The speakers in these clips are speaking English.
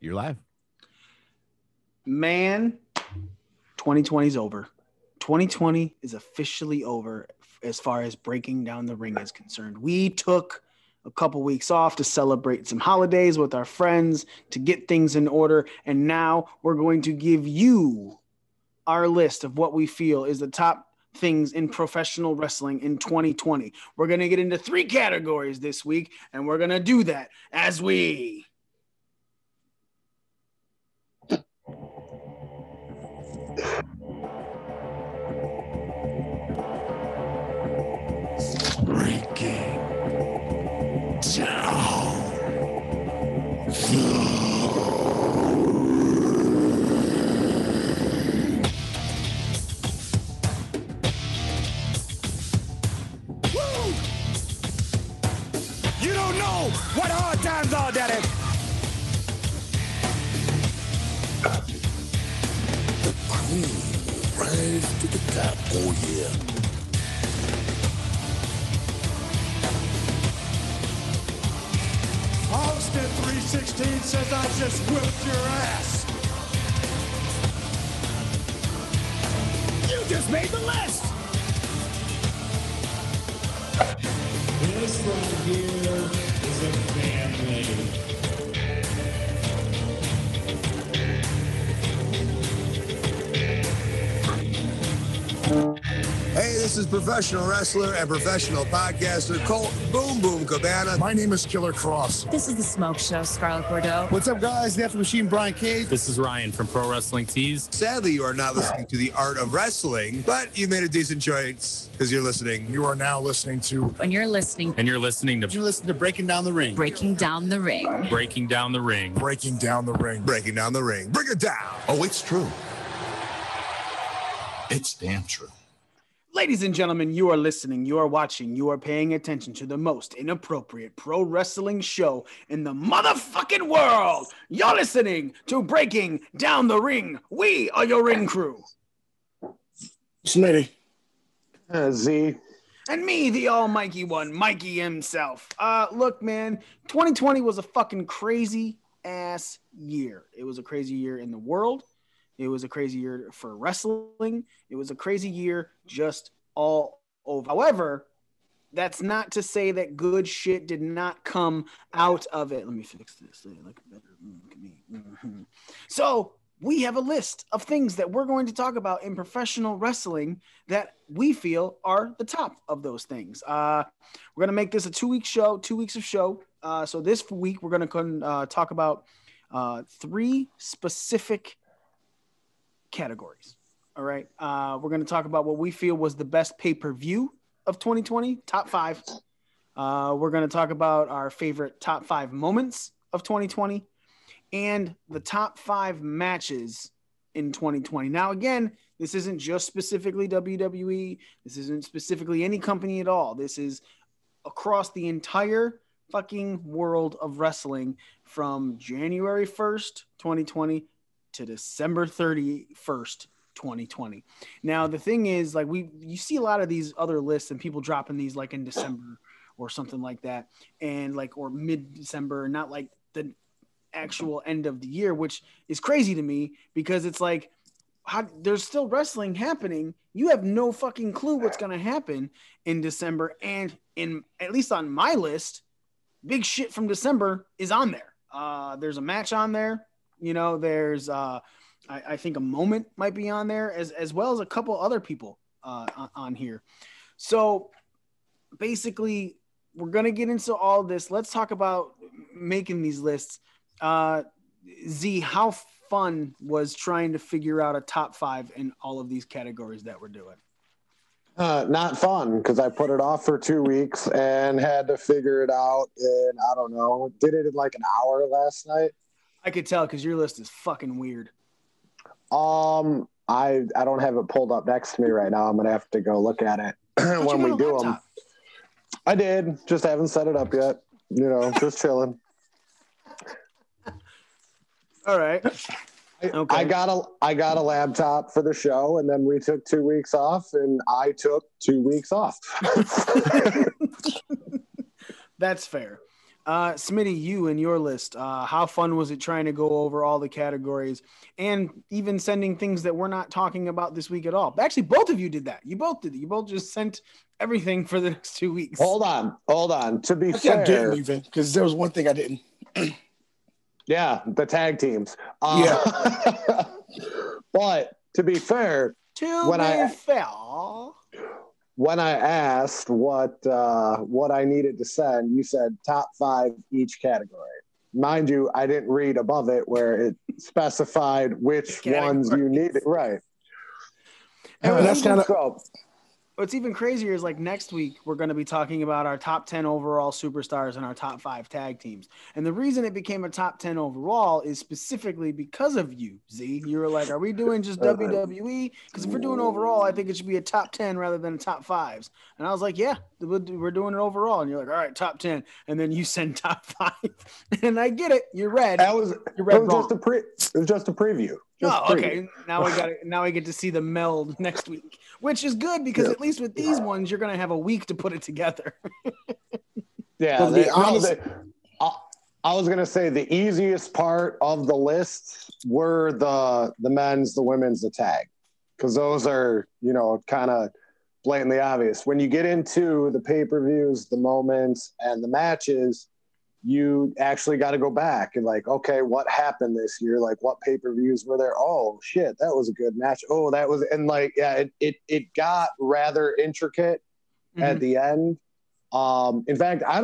You're live. Man, 2020 is over. 2020 is officially over as far as breaking down the ring is concerned. We took a couple weeks off to celebrate some holidays with our friends, to get things in order, and now we're going to give you our list of what we feel is the top things in professional wrestling in 2020. We're going to get into 3 categories this week, and we're going to do that as we... Breaking down Woo! You don't know what hard times are, Daddy. The queen rise to the top. Oh, yeah. Austin 316 says I just whipped your ass. You just made the list. This right here is a family. Hey, this is professional wrestler and professional podcaster Colt Boom Boom Cabana. My name is Killer Cross. This is The Smoke Show, Scarlett Bordeaux. What's up, guys? The After Machine, Brian Cage. This is Ryan from Pro Wrestling Tees. Sadly, you are not listening to The Art of Wrestling, but you made a decent choice because you're listening. You are now listening to... When you're listening... And you're listening to... You listen to Breaking Down the Ring. Breaking Down the Ring. Breaking Down the Ring. Breaking Down the Ring. Breaking Down the Ring. Bring it down. Oh, it's true. It's damn true. Ladies and gentlemen, you are listening, you are watching, you are paying attention to the most inappropriate pro wrestling show in the motherfucking world. You're listening to Breaking Down the Ring. We are your ring crew. Smitty. Z. And me, the almighty one, Mikey himself. Look, man, 2020 was a fucking crazy ass year. It was a crazy year in the world. It was a crazy year for wrestling. It was a crazy year just all over. However, that's not to say that good shit did not come out of it. Let me fix this. Look better. Look at me. Mm-hmm. So we have a list of things that we're going to talk about in professional wrestling that we feel are the top of those things. We're going to make this a 2-week show, 2 weeks of show. So this week we're going to talk about 3 specific categories. All right. We're going to talk about what we feel was the best pay-per-view of 2020, top 5. We're going to talk about our favorite top 5 moments of 2020 and the top 5 matches in 2020. Now, again, this isn't just specifically WWE. This isn't specifically any company at all. This is across the entire fucking world of wrestling from January 1st, 2020 to December 31st, 2020. Now, the thing is, like, you see a lot of these other lists and people dropping these like in December or something like that, and like, or mid-December, not like the actual end of the year, which is crazy to me because it's like, there's still wrestling happening. You have no fucking clue what's going to happen in December. And at least on my list, big shit from December is on there. There's a match on there. You know, there's, I think a moment might be on there as well as a couple other people on here. So basically, we're going to get into all this. Let's talk about making these lists. Z, how fun was trying to figure out a top 5 in all of these categories that we're doing? Not fun, because I put it off for 2 weeks and had to figure it out in, I don't know, did it in like an hour last night. I could tell because your list is fucking weird. I don't have it pulled up next to me right now. I'm gonna have to go look at it when we do them. I did, just haven't set it up yet. You know, just chilling. All right. Okay. I got a laptop for the show, and then we took 2 weeks off, and I took 2 weeks off. That's fair. Smitty, you and your list, how fun was it trying to go over all the categories and even sending things that we're not talking about this week at all? Actually, both of you did that. You both did it. You both just sent everything for the next 2 weeks. Hold on. To be I fair, didn't even, because there was one thing I didn't. Yeah, the tag teams. Yeah. But to be fair, when I asked what I needed to send, you said top 5 each category. Mind you, I didn't read above it where it specified which ones you needed. Right. And that's kind of what's even crazier is like next week we're going to be talking about our top 10 overall superstars and our top 5 tag teams. And the reason it became a top 10 overall is specifically because of you, Z. You were like, are we doing just WWE? Because if we're doing overall, I think it should be a top 10 rather than a top 5s. And I was like, yeah, we're doing it overall. And you're like, all right, top 10. And then you send top 5. And I get it. You're red. It was just a preview. Okay. Now we get to see the meld next week, which is good because at least with these ones, you're going to have a week to put it together. Yeah. I was going to say the easiest part of the lists were the men's, the women's, the tag, because those are, kind of blatantly obvious. When you get into the pay-per-views, the moments, and the matches, you actually got to go back and like, okay, what happened this year? Like, what pay-per-views were there? Oh shit, that was a good match. Oh, that was, and like, yeah, it got rather intricate at the end. In fact, I'm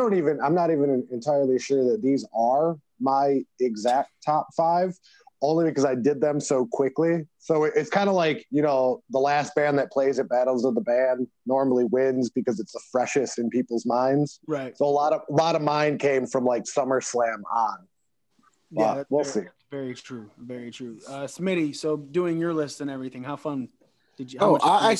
not even entirely sure that these are my exact top 5, only because I did them so quickly. So it's kind of like, the last band that plays at Battles of the Band normally wins because it's the freshest in people's minds. Right. So a lot of mine came from like SummerSlam on. Yeah, we'll see. Very true. Very true. Smitty, so doing your list and everything, how fun did you? I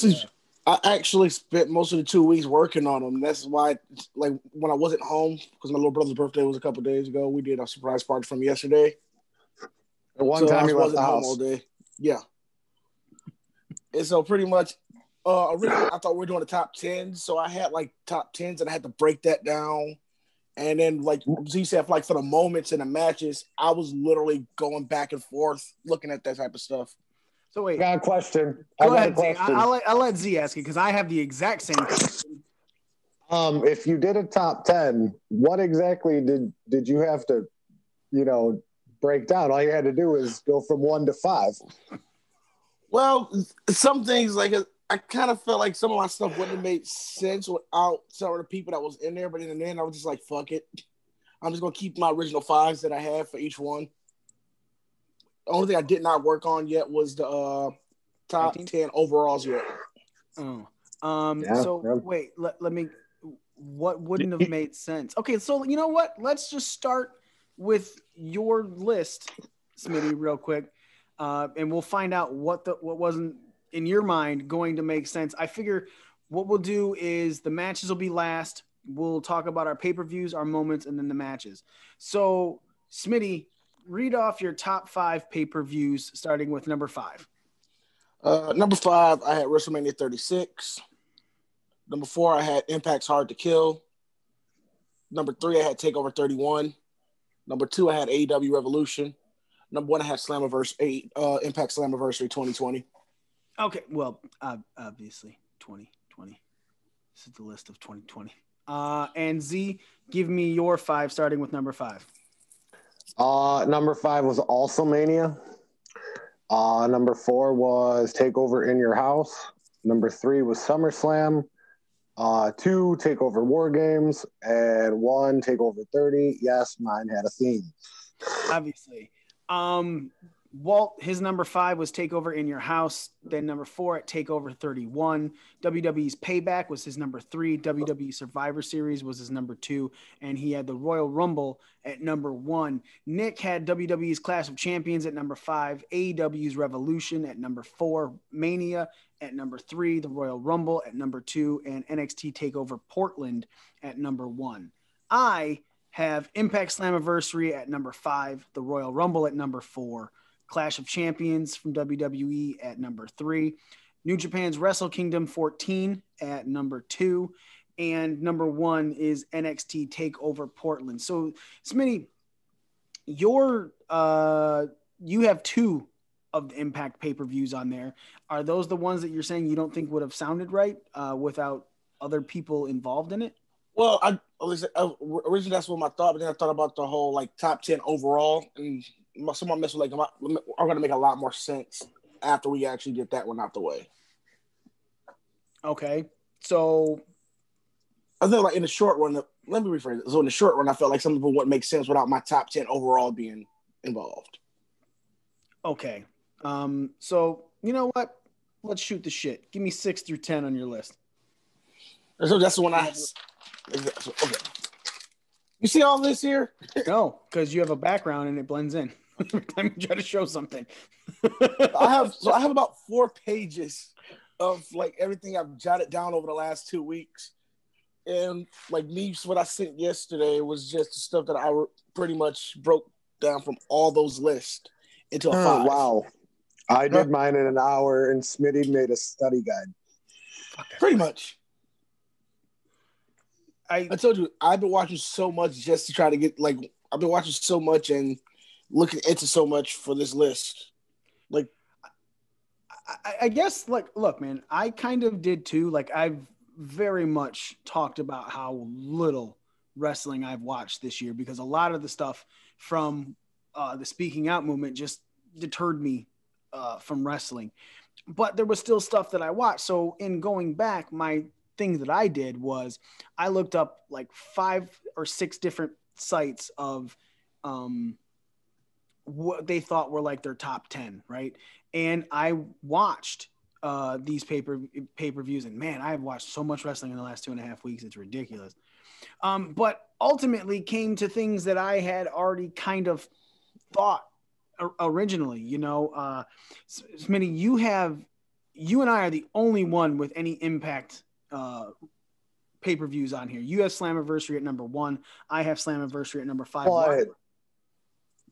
actually spent most of the 2 weeks working on them. That's why, like, when I wasn't home, because my little brother's birthday was a couple days ago, we did a surprise party from yesterday. One time he left the house all day. Yeah. And so pretty much, originally I thought we were doing the top 10. So I had like top 10s and I had to break that down. And then like Z said, like for the moments in the matches, I was literally going back and forth looking at that type of stuff. So wait. I got a question. Go ahead, Z. I'll let Z ask it because I have the exact same question. If you did a top 10, what exactly did you have to, break down? All you had to do is go from 1 to 5. Well, some things like I kind of felt like some of my stuff wouldn't have made sense without some of the people that was in there. But in the end, I was just like, fuck it. I'm just going to keep my original 5s that I had for each one. The only thing I did not work on yet was the top 10 overalls yet. Wait, let me, what wouldn't have made sense? Okay, so you know what? Let's just start with your list, Smitty, real quick, and we'll find out what wasn't in your mind going to make sense. I figure what we'll do is the matches will be last. We'll talk about our pay-per-views, our moments, and then the matches. So, Smitty, read off your top 5 pay-per-views, starting with number 5. Number 5, I had WrestleMania 36. Number 4, I had Impact's Hard to Kill. Number 3, I had TakeOver 31. Number 2, I had AEW Revolution. Number 1, I had Impact Slammiversary 2020. Okay, well, obviously 2020. This is the list of 2020. And Z, give me your 5, starting with number 5. Number 5 was Also Mania. Number 4 was TakeOver in Your House. Number 3 was SummerSlam. 2 TakeOver War Games, and 1 TakeOver 30. Yes, mine had a theme. Obviously. Walt, his number 5 was TakeOver in Your House. Then number 4 at TakeOver 31. WWE's Payback was his number 3. WWE Survivor Series was his number 2. And he had the Royal Rumble at number 1. Nick had WWE's Clash of Champions at number 5. AEW's Revolution at number 4. Mania at number 3. The Royal Rumble at number 2. And NXT TakeOver Portland at number 1. I have Impact Slammiversary at number 5. The Royal Rumble at number 4. Clash of Champions from WWE at number 3. New Japan's Wrestle Kingdom 14 at number 2. and number 1 is NXT TakeOver Portland. So, Smitty, you have 2 of the Impact pay-per-views on there. Are those the ones that you're saying you don't think would have sounded right without other people involved in it? Well, originally that's what my thought, but then I thought about the whole like top 10 overall, and someone messed with like are going to make a lot more sense after we actually get that one out the way. Okay, so I think like in the short run, let me rephrase it. So in the short run, I felt like some people wouldn't make sense without my top 10 overall being involved. Okay, so you know what? Let's shoot the shit. Give me 6 through 10 on your list. So that's the one I. Okay. You see all this here? No, because you have a background and it blends in every time you try to show something. I have about 4 pages of like everything I've jotted down over the last 2 weeks, and like what I sent yesterday was just the stuff that I pretty much broke down from all those lists into a 5. Wow. I did mine in an hour, and Smitty made a study guide. Pretty much. I told you, I've been watching so much just to try to get, like, I've been watching so much and looking into so much for this list. Like, I guess, like, look, man, I kind of did too. Like, I've very much talked about how little wrestling I've watched this year because a lot of the stuff from the speaking out movement just deterred me from wrestling. But there was still stuff that I watched. So in going back, my thing that I did was I looked up like 5 or 6 different sites of what they thought were like their top 10, right? And I watched these pay-per-views, and man, I've watched so much wrestling in the last 2.5 weeks. It's ridiculous. But ultimately came to things that I had already kind of thought originally, you know. Smitty, you and I are the only one with any Impact pay-per-views on here. You have Slammiversary at number 1. I have Slammiversary at number 5. But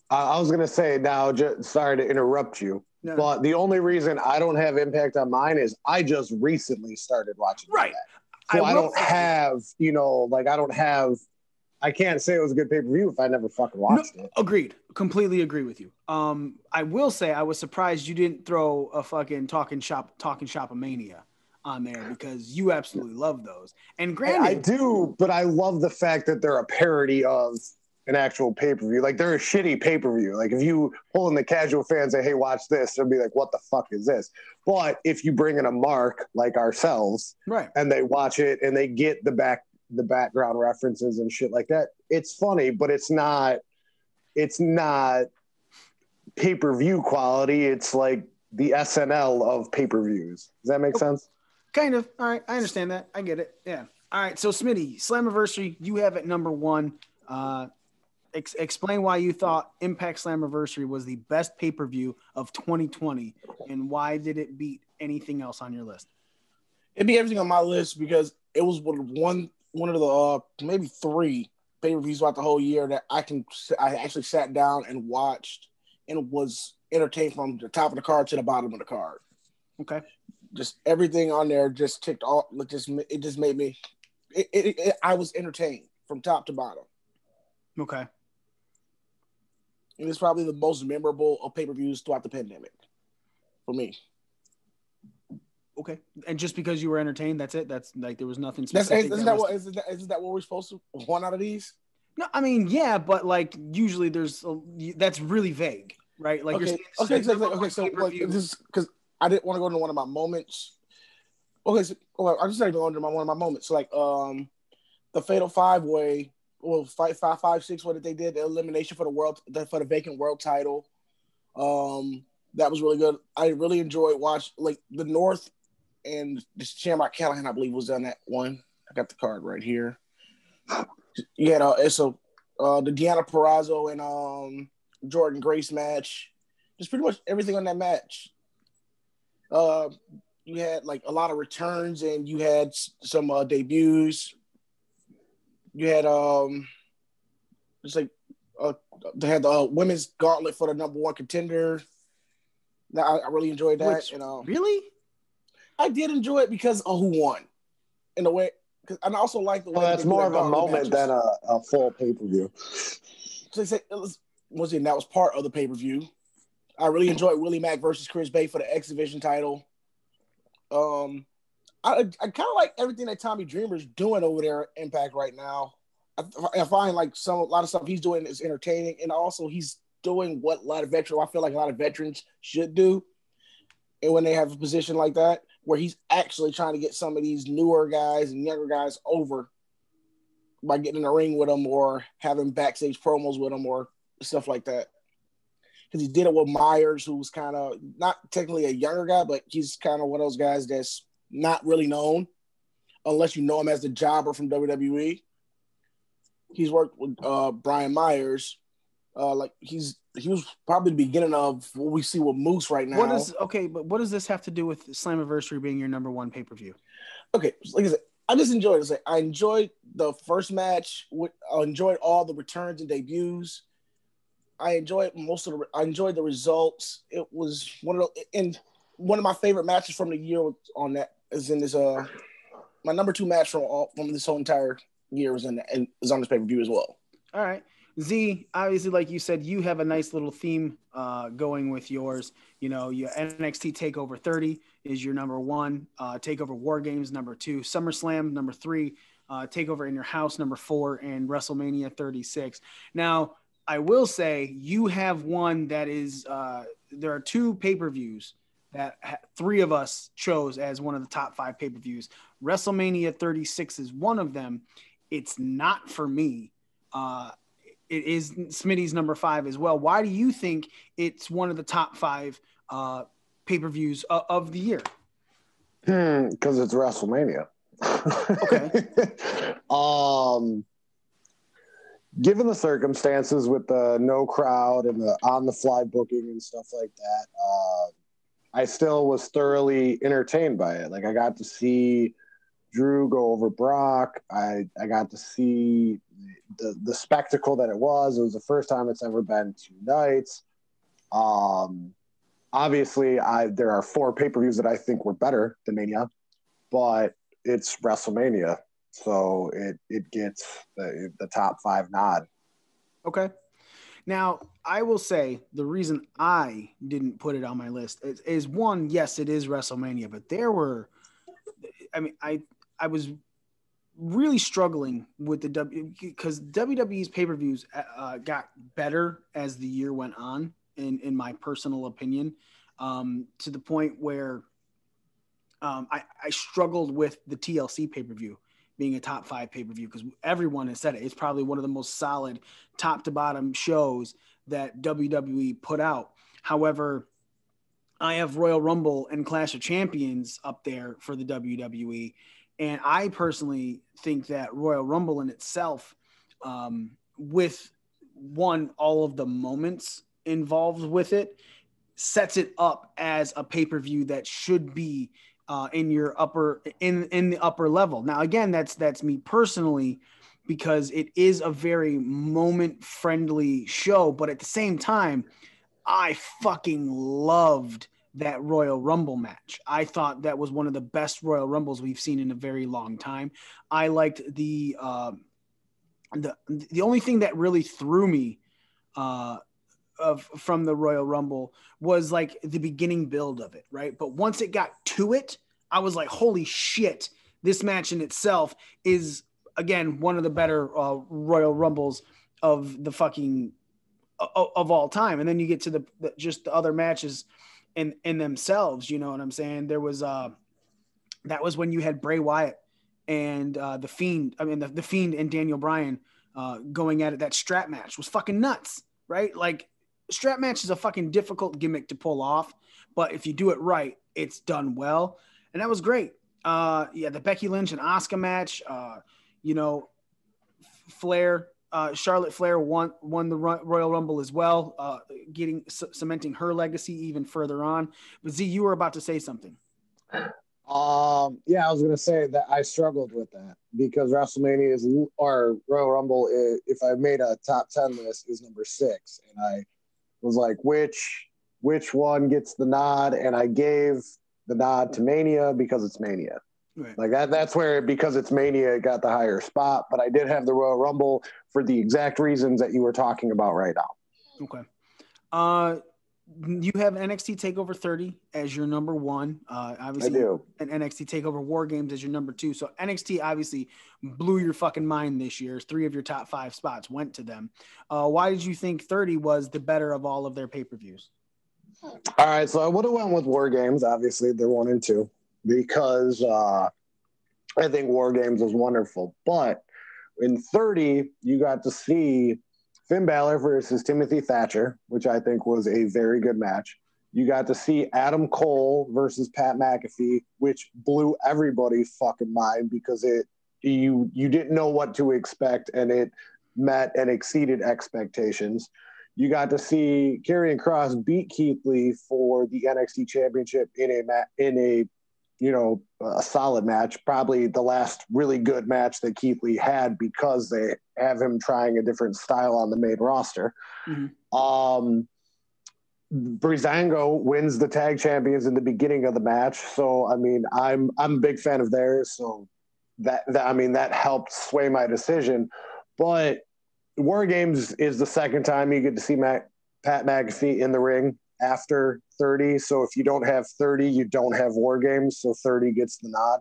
I was going to say now, sorry to interrupt you, but the only reason I don't have Impact on mine is I just recently started watching. Right. That. So I don't have, you know, like I can't say it was a good pay-per-view if I never fucking watched it. Agreed. Completely agree with you. I will say I was surprised you didn't throw a fucking Talking Shop-a-mania on there because you absolutely love those. And granted, I do, but I love the fact that they're a parody of an actual pay-per-view. Like, they're a shitty pay-per-view. Like, if you pull in the casual fans and say, hey, watch this, they'll be like, what the fuck is this? But if you bring in a mark like ourselves, right, and they watch it and they get the background references and shit like that, it's funny, but it's not pay-per-view quality. It's like the SNL of pay-per-views. Does that make sense? Kind of. All right. I understand that. I get it. Yeah. All right. So Smitty, Slammiversary, you have it number 1. Explain why you thought Impact Slammiversary was the best pay-per-view of 2020 and why did it beat anything else on your list? It beat everything on my list because it was one of the maybe 3 pay-per-views throughout the whole year that I actually sat down and watched and was entertained from the top of the card to the bottom of the card. Okay. Just everything on there just ticked off. It just made me. I was entertained from top to bottom. Okay. And it's probably the most memorable of pay-per-views throughout the pandemic for me. Okay. And just because you were entertained, that's it? That's like there was nothing specific? Isn't that what we're supposed to? One out of these? No, I mean, yeah, but like usually that's really vague, right? Like okay. So this is because I didn't want to go into one of my moments. Okay, so I'm just going to go into one of my moments. So like the Fatal 5-Way, well, 5-6, what they did, the elimination for the vacant world title. That was really good. I really enjoyed watching like the North and this Shamrock Callahan, I believe, was on that one. I got the card right here. You had the Deanna Purrazzo and Jordan Grace match. Just pretty much everything on that match. You had like a lot of returns and you had some debuts. You had they had the women's gauntlet for the number 1 contender. Now I really enjoyed that. Really? I did enjoy it because of who won. In a way, And I also like the way Well, that's they do more their of a gauntlet moment matches. than a full pay-per-view. So they say that was part of the pay-per-view. I really enjoyed Willie Mack versus Chris Bay for the X Division title. I kind of like everything that Tommy Dreamer's doing over there at Impact right now. I find like a lot of stuff he's doing is entertaining, and also he's doing what I feel like a lot of veterans should do. And when they have a position like that, where he's actually trying to get some of these newer guys and younger guys over by getting in the ring with them or having backstage promos with them or stuff like that. Because he did it with Myers, who's kind of not technically a younger guy, but he's kind of one of those guys that's not really known unless you know him as the jobber from WWE. He's worked with Brian Myers. He was probably the beginning of what we see with Moose right now. But what does this have to do with Slammiversary being your number one pay-per-view? Okay, like I said, I just enjoyed it. I enjoyed the first match. I enjoyed all the returns and debuts. I enjoyed the results. It was one of my favorite matches from the year on that is in this my number 2 match from this whole entire year was on this pay-per-view as well. All right. Z, obviously, like you said, you have a nice little theme going with yours. You know, your NXT TakeOver 30 is your number 1, TakeOver War Games number 2, SummerSlam number 3, TakeOver in Your House number 4, and WrestleMania 36. Now, I will say you have one that is there are 2 pay-per-views that 3 of us chose as one of the top 5 pay-per-views. WrestleMania 36 is one of them. It's not for me. It is Smitty's number 5 as well. Why do you think it's one of the top 5 pay-per-views of the year? Because it's WrestleMania. Okay. Given the circumstances with the no crowd and the on-the-fly booking and stuff like that, I still was thoroughly entertained by it. Like, I got to see Drew go over Brock. I got to see the spectacle that it was. It was the first time it's ever been 2 nights. Obviously, there are 4 pay-per-views that I think were better than Mania, but it's WrestleMania, so it gets the top 5 nod. Okay. Now, I will say the reason I didn't put it on my list is one, yes, it is WrestleMania, but I was really struggling with because WWE's pay-per-views got better as the year went on, in my personal opinion, to the point where I struggled with the TLC pay-per-view being a top 5 pay-per-view, because everyone has said it. It's probably one of the most solid top to bottom shows that WWE put out. However, I have Royal Rumble and Clash of Champions up there for the WWE. And I personally think that Royal Rumble in itself, with all of the moments involved with it, sets it up as a pay-per-view that should be in the upper level. Now, again, that's me personally, because it is a very moment-friendly show, but at the same time, I fucking loved that Royal Rumble match. I thought that was one of the best Royal Rumbles we've seen in a very long time. I liked the only thing that really threw me from the Royal Rumble was like the beginning build of it, right? But once it got to it, I was like, holy shit, this match in itself is, again, one of the better Royal Rumbles of the fucking of all time. And then you get to just the other matches in themselves, you know what I'm saying? There was that was when you had Bray Wyatt and the Fiend. I mean, the Fiend and Daniel Bryan going at it. That strap match was fucking nuts, right? Like, strap match is a fucking difficult gimmick to pull off, but if you do it right, it's done well, and that was great. The Becky Lynch and Asuka match. Charlotte Flair won the Royal Rumble as well, cementing her legacy even further on. But Z, you were about to say something. I was going to say that I struggled with that because WrestleMania or Royal Rumble, if I made a top 10 list, is number 6. And I was like, which one gets the nod? And I gave the nod to Mania because it's Mania. Right. Like that's where, because it's Mania, it got the higher spot. But I did have the Royal Rumble for the exact reasons that you were talking about right now. Okay. You have NXT TakeOver 30 as your number one. Obviously, I do. And NXT TakeOver War Games as your number two. So NXT obviously blew your fucking mind this year. 3 of your top 5 spots went to them. Why did you think 30 was the better of all of their pay-per-views? All right, so I would have went with War Games. Obviously, they're 1 and 2 because I think War Games was wonderful. But in 30, you got to see Finn Balor versus Timothy Thatcher, which I think was a very good match. You got to see Adam Cole versus Pat McAfee, which blew everybody's fucking mind because you didn't know what to expect, and it met and exceeded expectations. You got to see Karrion Kross beat Keith Lee for the NXT Championship in a solid match, probably the last really good match that Keith Lee had because they have him trying a different style on the main roster. Mm-hmm. Breezango wins the tag champions in the beginning of the match. So, I mean, I'm a big fan of theirs. So that helped sway my decision. But War Games is the second time you get to see Pat McAfee in the ring after 30. So if you don't have 30, you don't have War Games. So 30 gets the nod.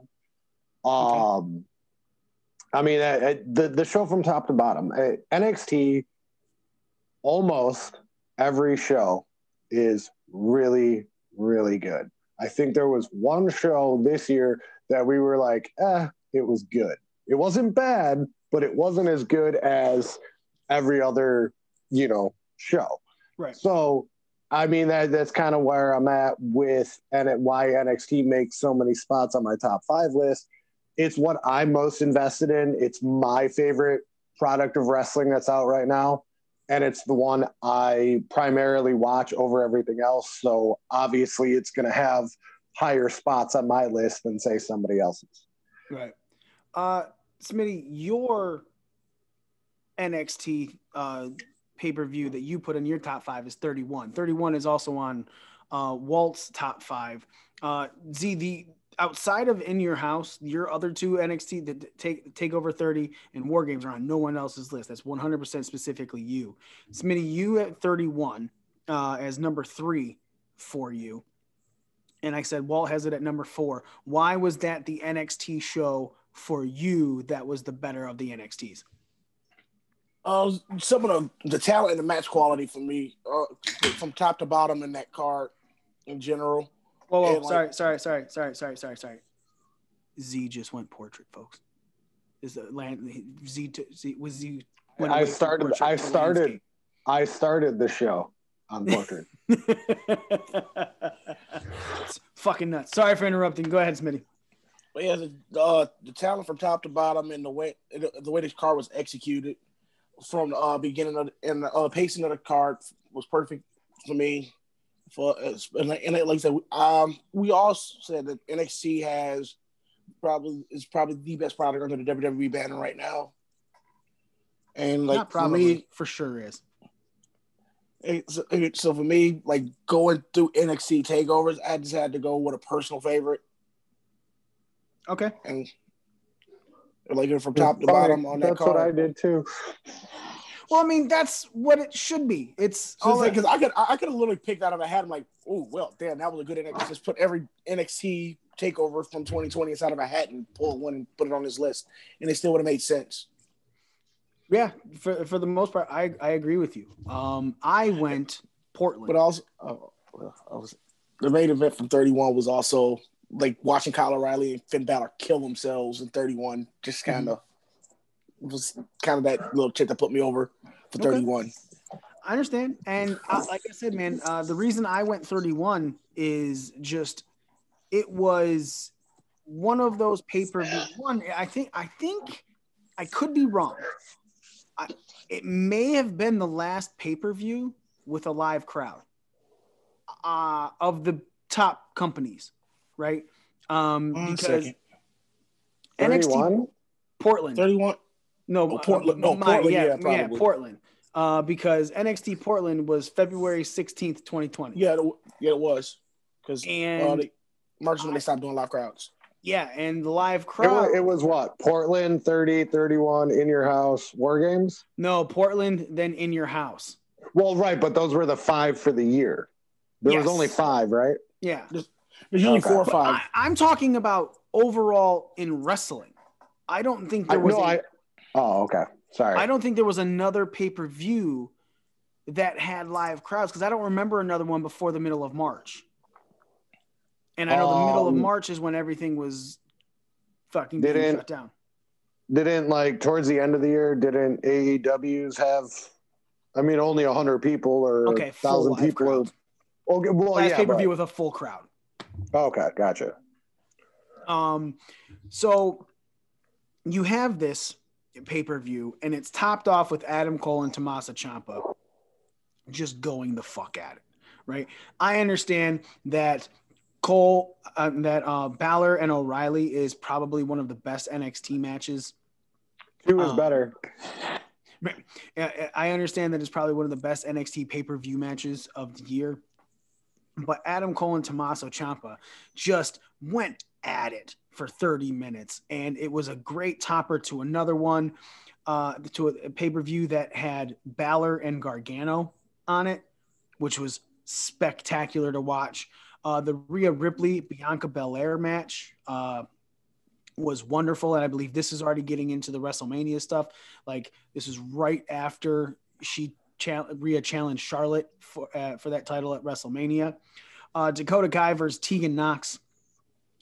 Okay. I mean, the show from top to bottom, NXT, almost every show is really, really good. I think there was one show this year that we were like, it was good. It wasn't bad, but it wasn't as good as every other, show. Right. So, I mean, that's kind of where I'm at with why NXT makes so many spots on my top 5 list. It's what I'm most invested in. It's my favorite product of wrestling that's out right now. And it's the one I primarily watch over everything else. So obviously it's going to have higher spots on my list than, say, somebody else's. Right. Smitty, your NXT pay-per-view that you put in your top 5 is 31. 31 is also on Walt's top 5. Z, outside of In Your House, your other 2 NXT that take over 30 and War Games are on no one else's list. That's 100% specifically you. Smitty, you at 31 as number 3 for you. And I said Walt has it at number 4. Why was that the NXT show for you that was the better of the NXTs? Some of the talent and the match quality for me, from top to bottom in that card in general. Whoa, sorry. Z just went portrait, folks. Is the land Z was Z? I started the show on portrait. It's fucking nuts. Sorry for interrupting. Go ahead, Smitty. But yeah, the talent from top to bottom and the way this card was executed from the beginning and the pacing of the card was perfect for me. And like I said, we all said that NXT is probably the best product under the WWE banner right now. And like, not probably, for sure is. So for me, like going through NXT takeovers, I just had to go with a personal favorite. Okay. And like from top to bottom on that card. That's what I did too. Well, I mean, that's what it should be. It's because I could have literally picked out of a hat. I'm like, oh well, damn, that was a good NXT. Just put every NXT takeover from 2020 inside of a hat and pull one and put it on this list, and it still would have made sense. Yeah, for the most part, I agree with you. I went Portland, but also the main event from 31 was also like watching Kyle O'Reilly and Finn Balor kill themselves in 31. Just kind of. Was kind of that little chick that put me over for 31. I understand. And like I said, man, the reason I went 31 is just it was one of those pay-per-view. I think I could be wrong. It may have been the last pay-per-view with a live crowd of the top companies, right? Because NXT Portland 31. No, Portland. Portland. Portland. Because NXT Portland was February 16th, 2020. Yeah, it was. Because March when they stopped doing live crowds. Yeah, and the live crowd. It was what? Portland 30-31 in your house War Games? No, Portland, then in your house. Well, right, but those were the 5 for the year. There was only 5, right? Yeah. There's usually 4 or 5. I'm talking about overall in wrestling. I don't think there was. Oh, okay. Sorry. I don't think there was another pay-per-view that had live crowds because I don't remember another one before the middle of March. And I know the middle of March is when everything was fucking getting shut down. Didn't like towards the end of the year, didn't AEWs have, I mean, only 100 people or 1,000 people? Crowd. Okay, well, last pay-per-view with a full crowd. Okay, gotcha. So you have this pay-per-view, and it's topped off with Adam Cole and Tommaso Ciampa just going the fuck at it, right? I understand that Balor and O'Reilly is probably one of the best NXT matches. Who is better? I understand that it's probably one of the best NXT pay-per-view matches of the year. But Adam Cole and Tommaso Ciampa just went at it for 30 minutes. And it was a great topper to another one, to a pay-per-view that had Balor and Gargano on it, which was spectacular to watch. The Rhea Ripley Bianca Belair match was wonderful, and I believe this is already getting into the WrestleMania stuff. Like this is right after Rhea challenged Charlotte for that title at WrestleMania. Dakota Kai versus Tegan Nox.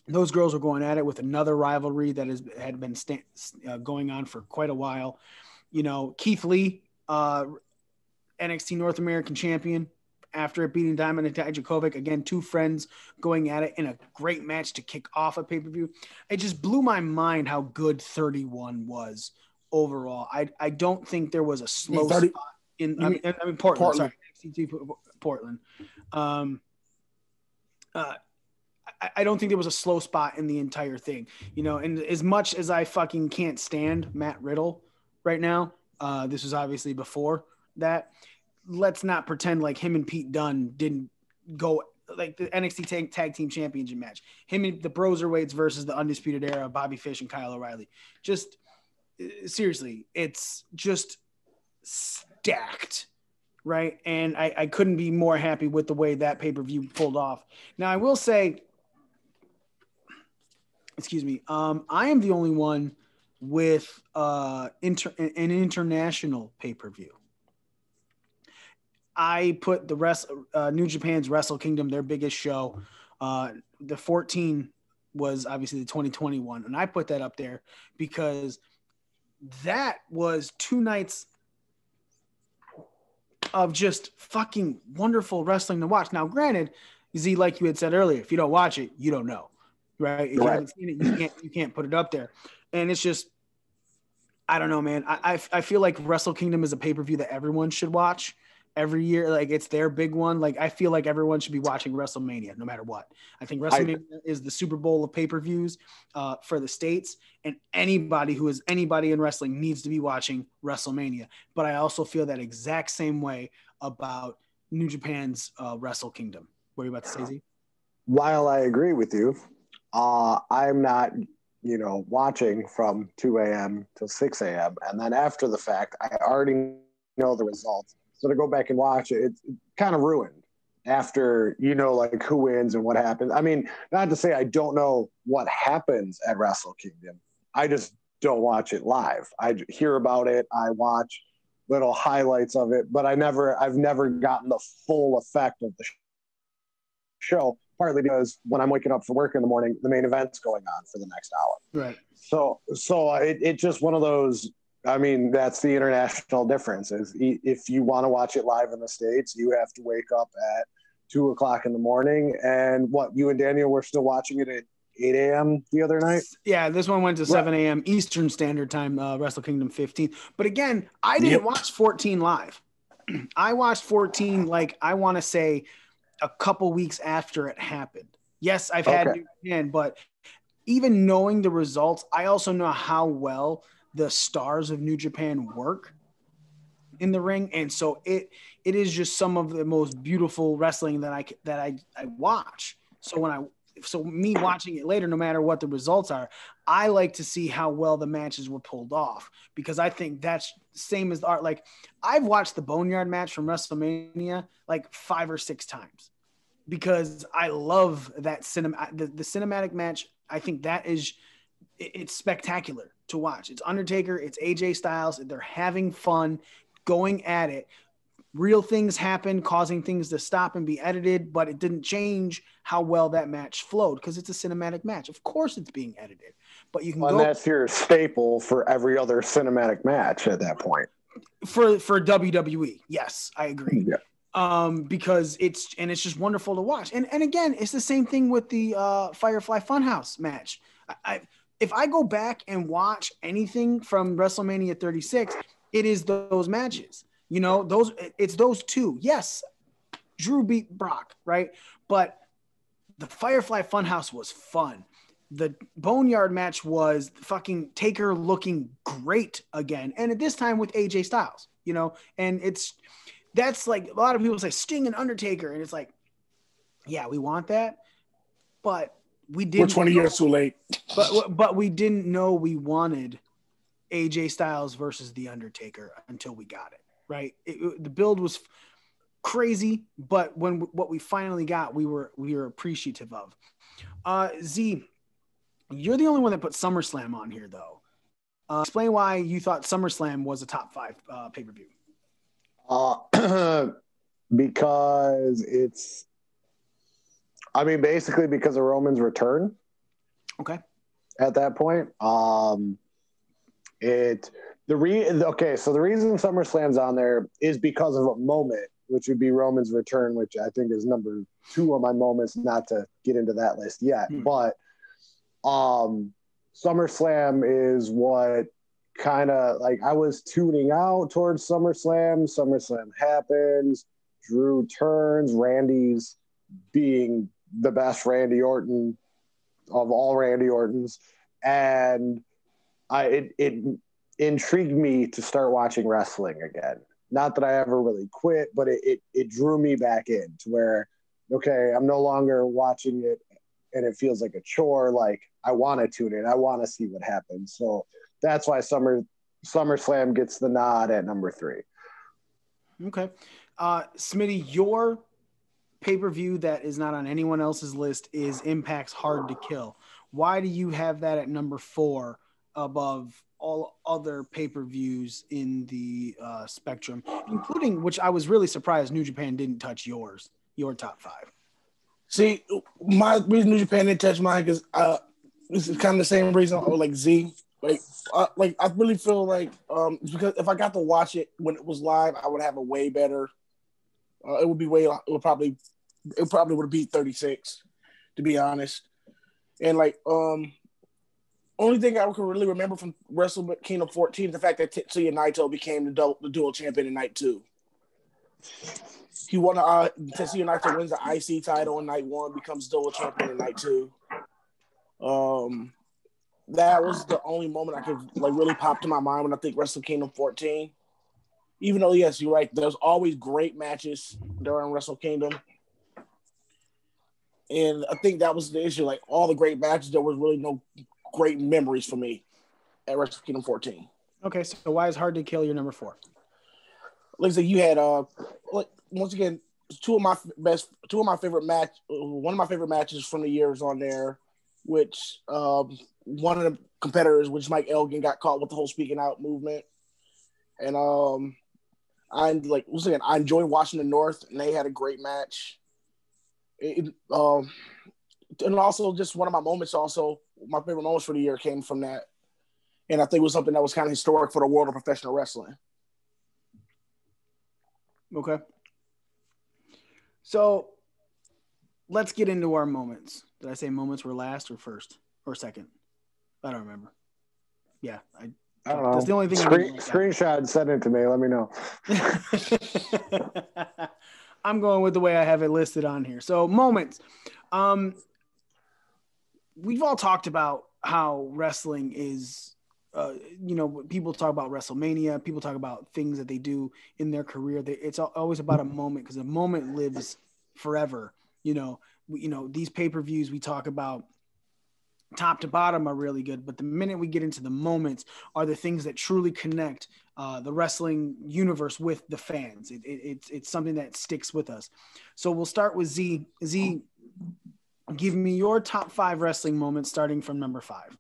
Those girls were going at it with another rivalry that had been going on for quite a while. You know, Keith Lee, NXT North American champion, after beating Diamond and Dijakovic, again, 2 friends going at it in a great match to kick off a pay-per-view. It just blew my mind how good 31 was overall. I don't think there was a slow spot in Portland. Sorry, NXT Portland. I don't think there was a slow spot in the entire thing. You know, and as much as I fucking can't stand Matt Riddle right now, this was obviously before that. Let's not pretend like him and Pete Dunne didn't go like the NXT tag team championship match. Him and the Broserweights versus the Undisputed Era, Bobby Fish and Kyle O'Reilly. Just seriously, it's just stacked, right? And I couldn't be more happy with the way that pay-per-view pulled off. Now I will say, excuse me, I am the only one with an international pay-per-view. I put the New Japan's Wrestle Kingdom, their biggest show. The 14 was obviously the 2021, and I put that up there because that was 2 nights of just fucking wonderful wrestling to watch. Now, granted, Z, like you had said earlier, if you don't watch it, you don't know, right? If you haven't seen it, you can't put it up there. And it's just, I don't know, man. I feel like Wrestle Kingdom is a pay-per-view that everyone should watch every year. Like it's their big one. Like I feel like everyone should be watching WrestleMania no matter what. I think WrestleMania is the Super Bowl of pay-per-views for the States, and anybody who is anybody in wrestling needs to be watching WrestleMania. But I also feel that exact same way about New Japan's Wrestle Kingdom. What are you about to say, Z? While I agree with you, I'm not, watching from 2 a.m. till 6 a.m. And then after the fact, I already know the results. So to go back and watch it, it's kind of ruined after, like who wins and what happens. I mean, not to say I don't know what happens at Wrestle Kingdom. I just don't watch it live. I hear about it. I watch little highlights of it, but I've never gotten the full effect of the show, partly because when I'm waking up for work in the morning, the main event's going on for the next hour. Right. So it's just one of those. I mean, that's the international difference. Is if you want to watch it live in the States, you have to wake up at 2:00 in the morning. And what, you and Daniel were still watching it at 8 a.m. the other night? Yeah, this one went to 7 a.m. Eastern Standard Time, Wrestle Kingdom 15. But again, I didn't watch 14 live. I watched 14, like, I want to say a couple weeks after it happened. Yes, I've had New Japan, but even knowing the results, I also know how well the stars of New Japan work in the ring. And so it is just some of the most beautiful wrestling that I watch. So when I so me watching it later, no matter what the results are, I like to see how well the matches were pulled off, because I think that's same as the art. Like, I've watched the Boneyard match from WrestleMania like 5 or 6 times because I love that the cinematic match. I think that is, it's spectacular to watch. It's Undertaker, it's AJ Styles. They're having fun going at it. Real things happen, causing things to stop and be edited, but it didn't change how well that match flowed because it's a cinematic match. Of course it's being edited, but you can and that's your staple for every other cinematic match at that point. For WWE. Yes, I agree. Yeah. Because it's just wonderful to watch. And again, it's the same thing with the Firefly Funhouse match. If I go back and watch anything from WrestleMania 36, it is those matches. You know, it's those two. Yes, Drew beat Brock, right? But the Firefly Funhouse was fun. The Boneyard match was fucking Taker looking great again. And at this time with AJ Styles, you know, and that's like, a lot of people say Sting and Undertaker. And it's like, yeah, we want that. But we didn't. We're 20 years too late. But we didn't know we wanted AJ Styles versus The Undertaker until we got it. Right. The build was crazy, but what we finally got, we were appreciative of. Z, you're the only one that put SummerSlam on here, though. Explain why you thought SummerSlam was a top 5 pay-per-view. Because basically because of Roman's return. Okay. At that point, the reason SummerSlam's on there is because of a moment, which would be Roman's return, which I think is number 2 on my moments, not to get into that list yet. But SummerSlam is what kind of, like, I was tuning out towards SummerSlam. SummerSlam happens. Drew turns. Randy's being the best Randy Orton of all Randy Ortons. And it intrigued me to start watching wrestling again. Not that I ever really quit, but it drew me back in to where, okay, I'm no longer watching it and it feels like a chore. Like, I want to tune in. I want to see what happens. So that's why SummerSlam gets the nod at number 3. Okay. Smitty, your pay-per-view that is not on anyone else's list is Impact's Hard to Kill. Why do you have that at number 4 above all other pay-per-views in the spectrum, including, which I was really surprised New Japan didn't touch your top 5? See, my reason New Japan didn't touch mine is this is kind of the same reason like Z. Like I really feel like because if I got to watch it when it was live, I would have a way better. It probably would have beat 36, to be honest. And like only thing I can really remember from Wrestle Kingdom 14 is the fact that Tetsuya Naito became the dual champion in night 2. He won. Tetsuya Naito wins the IC title in night 1, becomes dual champion in night 2. That was the only moment I could like really pop to my mind when I think Wrestle Kingdom 14. Even though, yes, you're right, there's always great matches during Wrestle Kingdom. And I think that was the issue. Like, all the great matches, there was really no great memories for me at Wrestle Kingdom 14. Okay, so why is Hard to Kill your number 4? Like I said, you had once again one of my favorite matches from the year is on there, which one of the competitors, which Mike Elgin, got caught with the whole speaking out movement. And I enjoyed watching the North, and they had a great match. And also just one of my moments, my favorite moments for the year came from that. And I think it was something that was kind of historic for the world of professional wrestling. Okay. So let's get into our moments. Did I say moments were last or first or second? I don't remember. Yeah. I don't know. That's the only thing. Screenshot and send it to me. Let me know. I'm going with the way I have it listed on here. So moments. We've all talked about how wrestling is, people talk about WrestleMania. People talk about things that they do in their career. It's always about a moment, because a moment lives forever. these pay-per-views we talk about top to bottom are really good, but the minute we get into the moments are the things that truly connect the wrestling universe with the fans. It's something that sticks with us. So we'll start with Z. Z, give me your top 5 wrestling moments starting from number 5.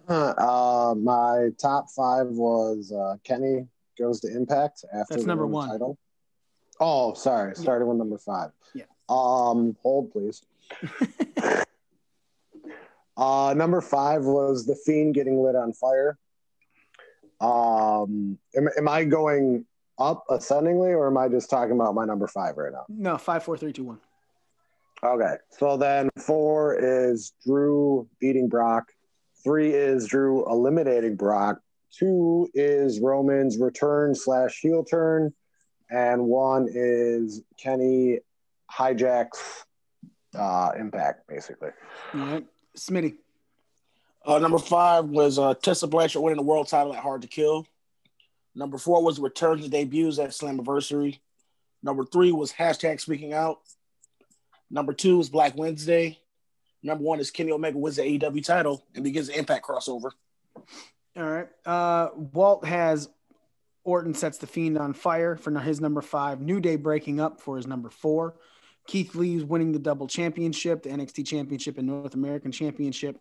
My top 5 was Kenny goes to Impact after That's the number 1 title. Oh, sorry. Starting with number 5. Yeah. Hold, please. Number 5 was The Fiend getting lit on fire. Am I going up ascendingly, or am I just talking about my number 5 right now? No, 5, 4, 3, 2, 1. Okay. So then 4 is Drew beating Brock. 3 is Drew eliminating Brock. 2 is Roman's return / heel turn. And 1 is Kenny hijacks Impact, basically. All right. Smitty. Number 5 was Tessa Blanchard winning the world title at Hard to Kill. Number 4 was returns and debuts at Slammiversary. Number 3 was hashtag Speaking Out. Number 2 is Black Wednesday. Number 1 is Kenny Omega wins the AEW title and begins the Impact crossover. All right. Walt has Orton sets the Fiend on fire for his number 5. New Day breaking up for his number 4. Keith Lee's winning the double championship, the NXT championship and North American championship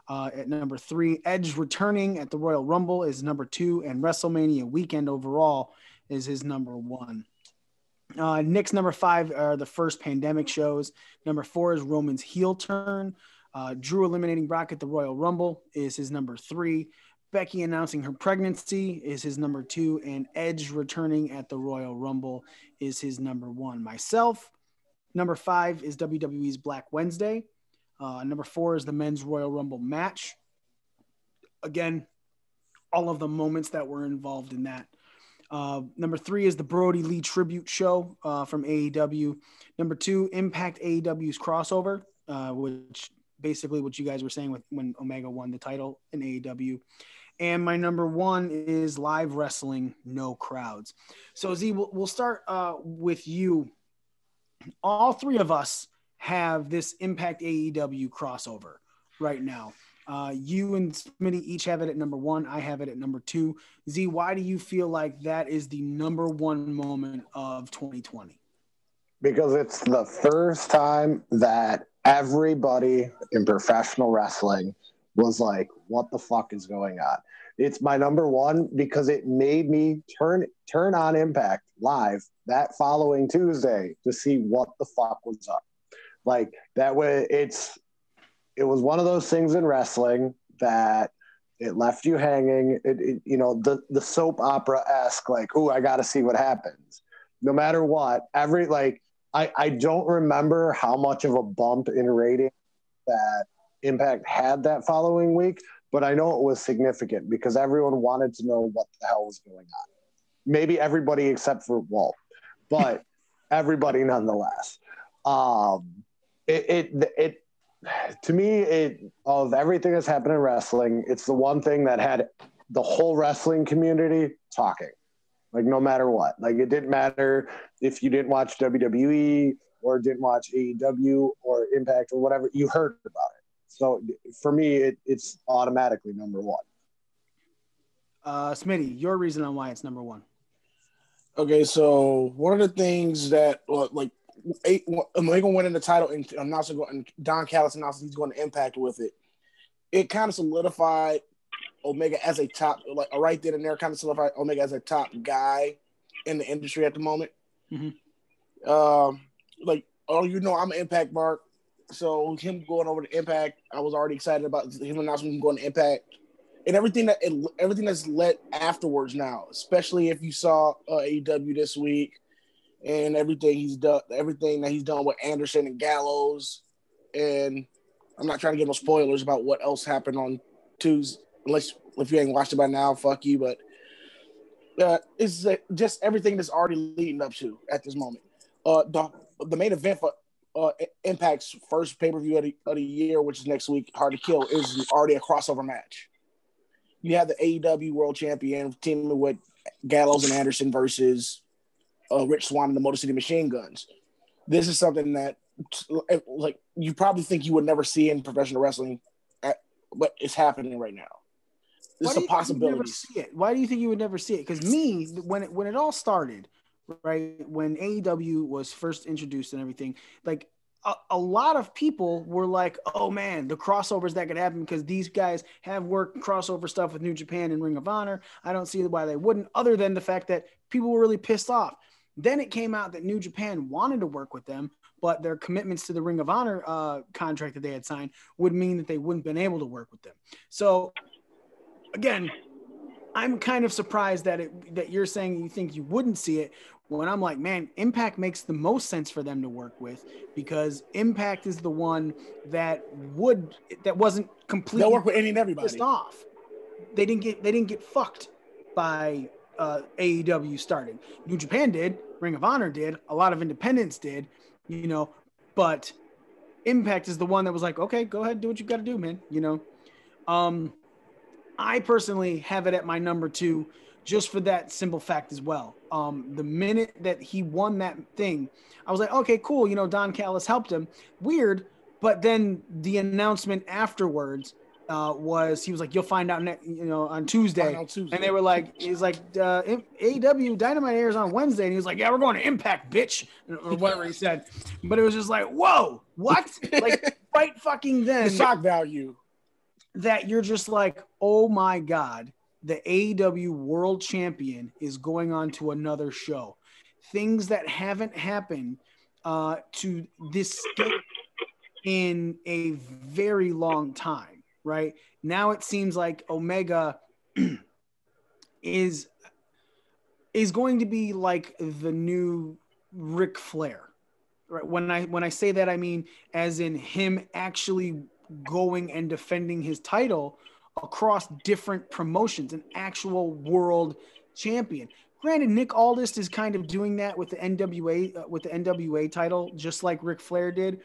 at number 3. Edge returning at the Royal Rumble is number 2, and WrestleMania weekend overall is his number 1. Nick's number 5 are the first pandemic shows. Number 4 is Roman's heel turn. Drew eliminating Brock at the Royal Rumble is his number 3. Becky announcing her pregnancy is his number 2, and Edge returning at the Royal Rumble is his number 1. Myself, number 5 is WWE's Black Wednesday. Number 4 is the Men's Royal Rumble match. Again, all of the moments that were involved in that. Number 3 is the Brody Lee tribute show from AEW. Number 2, Impact AEW's crossover, which basically what you guys were saying when Omega won the title in AEW. And my number 1 is live wrestling, no crowds. So Z, we'll start with you. All 3 of us have this Impact AEW crossover right now. You and Smitty each have it at number 1. I have it at number 2. Z, why do you feel like that is the number 1 moment of 2020? Because it's the first time that everybody in professional wrestling was like, what the fuck is going on? It's my number 1 because it made me turn on Impact live that following Tuesday to see what the fuck was up. Like that way it was one of those things in wrestling that it left you hanging. The soap opera-esque, like, oh, I got to see what happens. No matter what, I don't remember how much of a bump in rating that Impact had that following week, but I know it was significant because everyone wanted to know what the hell was going on. Maybe everybody except for Walt, but everybody nonetheless. To me, of everything that's happened in wrestling, it's the one thing that had the whole wrestling community talking. Like no matter what, like it didn't matter if you didn't watch WWE or didn't watch AEW or Impact or whatever, you heard about it. So for me, it's automatically number 1. Smitty, your reason on why it's number 1. Okay, so one of the things that Omega winning the title and Don Callis announced he's going to Impact with it. It kind of solidified Omega as a top, like right then and there, kind of solidified Omega as a top guy in the industry at the moment. Mm-hmm. I'm an Impact mark, so him going over to Impact, I was already excited about him announcing him going to Impact, and everything that's led afterwards now, especially if you saw AEW this week. And everything that he's done with Anderson and Gallows, and I'm not trying to give no spoilers about what else happened on Tuesday, unless if you ain't watched it by now, fuck you. But it's just everything that's already leading up to at this moment. The main event for Impact's first pay-per-view of the year, which is next week, Hard to Kill, is already a crossover match. You have the AEW World Champion teaming with Gallows and Anderson versus Rich Swann and the Motor City Machine Guns. This is something that like you probably think you would never see in professional wrestling, but it's happening right now. There's a possibility. Why do you think you would never see it? Because me, when it all started, right, when AEW was first introduced and everything, like a lot of people were like, oh man, the crossovers that could happen because these guys have worked crossover stuff with New Japan and Ring of Honor. I don't see why they wouldn't, other than the fact that people were really pissed off. Then it came out that New Japan wanted to work with them, but their commitments to the Ring of Honor contract that they had signed would mean that they wouldn't been able to work with them. So again, I'm kind of surprised that you're saying you think you wouldn't see it, when I'm like, man, Impact makes the most sense for them to work with, because Impact is the one that wasn't completely they'll work with any and everybody pissed off. They didn't get fucked by AEW starting. New Japan did, Ring of Honor did, a lot of independents did, but Impact is the one that was like, okay, go ahead, do what you got to do, man. I personally have it at my number 2, just for that simple fact as well. The minute that he won that thing, I was like, okay, cool. Don Callis helped him. Weird. But then the announcement afterwards was, he was like, you'll find out on Tuesday. And they were like, he's like, AEW Dynamite airs on Wednesday. And he was like, yeah, we're going to Impact, bitch. Or whatever he said. But it was just like, whoa, what? Like, right fucking then. The shock value. That you're just like, oh my God, the AEW World Champion is going on to another show. Things that haven't happened to this scale in a very long time, right? Now it seems like Omega is going to be like the new Ric Flair, right? When I say that, I mean as in him actually going and defending his title across different promotions, an actual world champion. Granted, Nick Aldis is kind of doing that with the NWA title, just like Ric Flair did.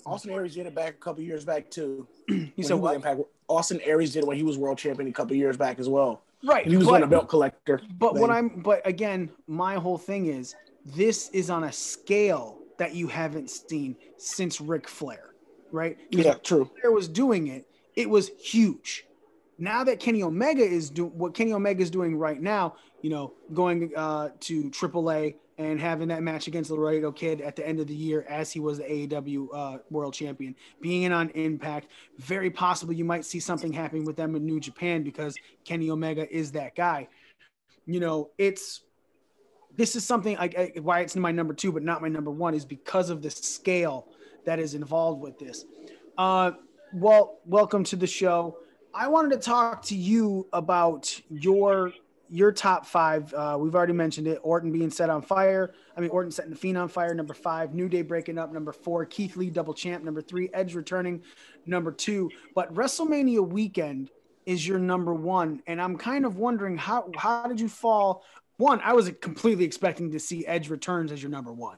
Austin Aries did it back a couple years back too. You said what? Austin Aries did it when he was world champion a couple years back as well. Right. And he was on a belt collector. But again, my whole thing is, this is on a scale that you haven't seen since Ric Flair. Right? Yeah, true. Flair was doing it. It was huge. Now that Kenny Omega is doing what Kenny Omega is doing right now, going to AAA and having that match against Laredo Kid at the end of the year as he was the AEW World Champion, being in on Impact, very possibly you might see something happening with them in New Japan because Kenny Omega is that guy. This is something why it's in my number 2, but not my number 1, is because of the scale that is involved with this. Well, welcome to the show. I wanted to talk to you about your top 5. We've already mentioned it. Orton being set on fire. Orton setting the Fiend on fire. Number 5, New Day breaking up. Number 4, Keith Lee double champ. Number 3, Edge returning. Number 2, but WrestleMania weekend is your number 1. And I'm kind of wondering how did you fall? 1, I was completely expecting to see Edge returns as your number 1.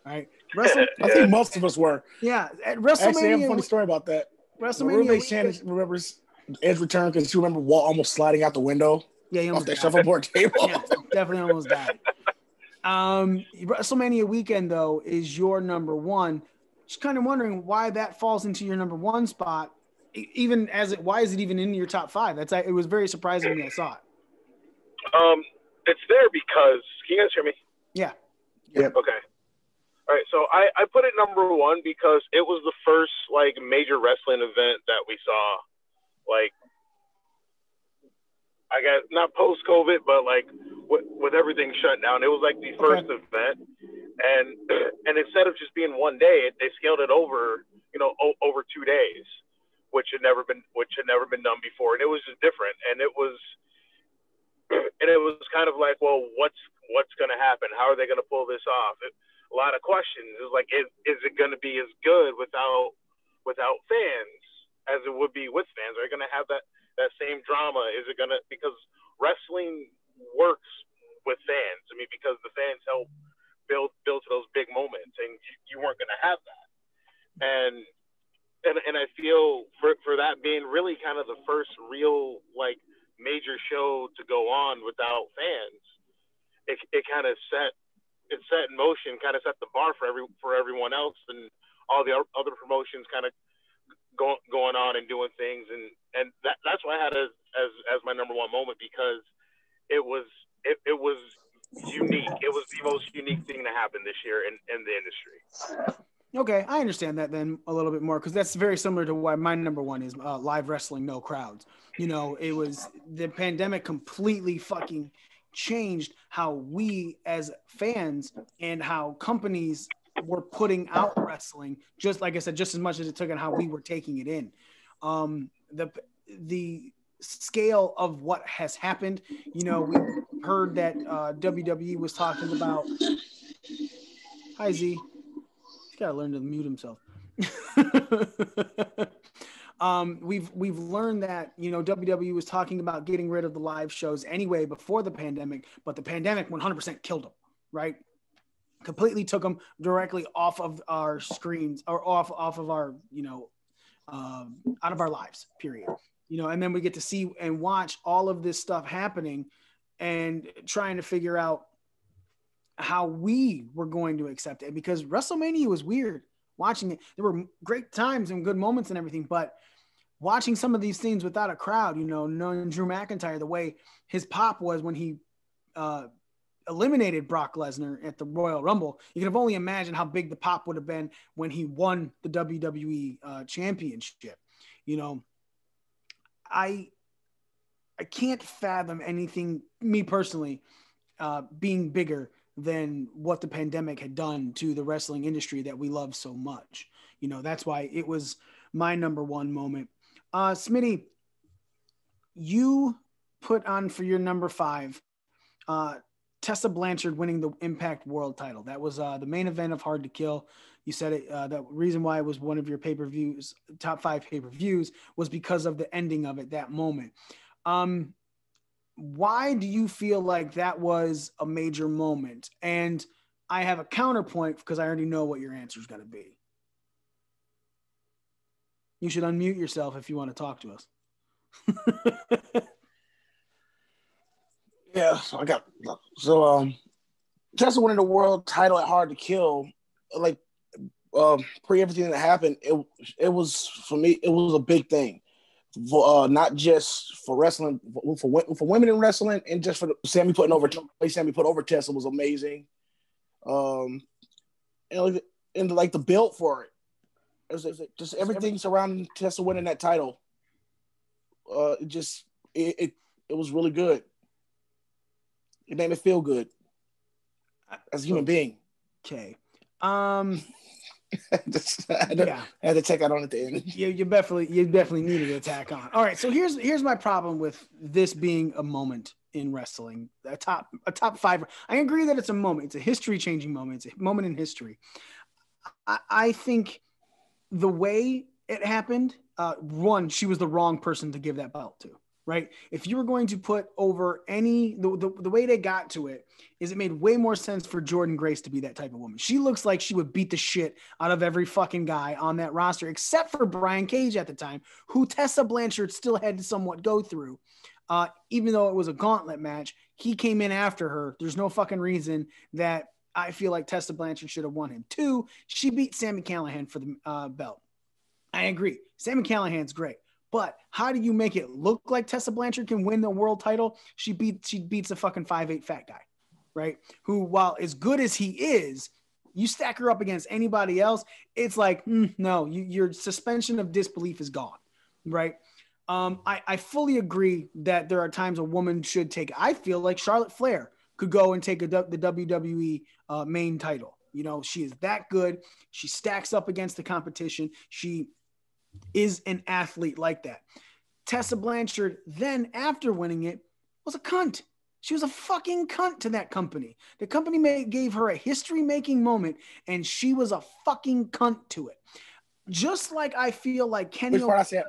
Right. I think most of us were. Yeah. At WrestleMania. Actually, I have a funny story about that. WrestleMania. Shannon remembers Edge return because she remember Walt almost sliding out the window. Yeah, he off that shuffleboard table. Yeah, definitely almost died. WrestleMania weekend though is your number 1. Just kind of wondering why that falls into your number 1 spot, even why is it even in your top 5? It was very surprising when I saw it. It's there because can you guys hear me? Yeah. Yep. Okay. All right, so I put it number 1 because it was the first major wrestling event that we saw, I guess not post COVID, but with everything shut down, it was the first event, and instead of just being one day, they scaled it over, over 2 days, which had never been done before, and it was just different, and it was kind of like, well, what's going to happen? How are they going to pull this off? A lot of questions. It was like, is it going to be as good without fans as it would be with fans? Are you going to have that same drama? Is it going to, because wrestling works with fans. Because the fans help build to those big moments, and you weren't going to have that. And I feel for that being really kind of the first real major show to go on without fans, it kind of set in motion, kind of set the bar for everyone else, and all the other promotions kind of going on and doing things, and that's why I had it as my number one moment, because it was unique. It was the most unique thing to happen this year in the industry. Okay, I understand that then a little bit more, because that's very similar to why my number one is live wrestling, no crowds. You know, it was the pandemic completely fucking changed how we as fans and how companies were putting out wrestling, just like I said, just as much as it took and how we were taking it in. The scale of what has happened, you know, we heard that WWE was talking about. Hi Z, he's got to learn to mute himself. We've learned that, you know, WWE was talking about getting rid of the live shows anyway before the pandemic, but the pandemic 100% killed them, right? Completely took them directly off of our screens, or off of our, you know, out of our lives, period. You know, and then we get to see and watch all of this stuff happening and trying to figure out how we were going to accept it, because WrestleMania was weird watching it. There were great times and good moments and everything, but watching some of these things without a crowd, you know, knowing Drew McIntyre, the way his pop was when he eliminated Brock Lesnar at the Royal Rumble, you can only imagine how big the pop would have been when he won the WWE championship. You know, I can't fathom anything, me personally, being bigger than what the pandemic had done to the wrestling industry that we love so much. You know, that's why it was my number one moment. Smitty, you put on for your number 5, Tessa Blanchard winning the Impact World title. That was the main event of Hard to Kill. You said it. The reason why it was one of your pay-per-views, top 5 pay-per-views, was because of the ending of it, that moment. Why do you feel like that was a major moment? And I have a counterpoint because I already know what your answer is going to be. You should unmute yourself if you want to talk to us. Yeah, Tessa winning the world title at Hard to Kill, like pre everything that happened, it was, for me, it was a big thing. For not just for wrestling, for women in wrestling, and just for Sammy put over Tessa was amazing. And like the build for it, it was just everything surrounding Tessa winning that title. It was really good. It made me feel good as a human being. Okay. I had to check out on at the end. You definitely needed to attack on. All right, so here's my problem with this being a moment in wrestling, a top 5. I agree that it's a moment. It's a history-changing moment. It's a moment in history. I think the way it happened, one, she was the wrong person to give that belt to. Right? If you were going to put over the way they got to it is it made way more sense for Jordynne Grace to be that type of woman. She looks like she would beat the shit out of every fucking guy on that roster, except for Brian Cage at the time, who Tessa Blanchard still had to somewhat go through. Even though it was a gauntlet match, he came in after her. There's no fucking reason that I feel like Tessa Blanchard should have won him. 2, she beat Sami Callihan for the belt. I agree. Sami Callihan's great. But how do you make it look like Tessa Blanchard can win the world title? She beats a fucking 5'8" fat guy, right? Who, while as good as he is, you stack her up against anybody else, it's like, no, your suspension of disbelief is gone, right? I fully agree that there are times a woman should take. I feel like Charlotte Flair could go and take the WWE main title. You know, she is that good. She stacks up against the competition. She is an athlete like that. Tessa Blanchard, then after winning it, was a cunt. She was a fucking cunt to that company. The company gave her a history-making moment, and she was a fucking cunt to it. Just like I feel like Kenny. Which part I said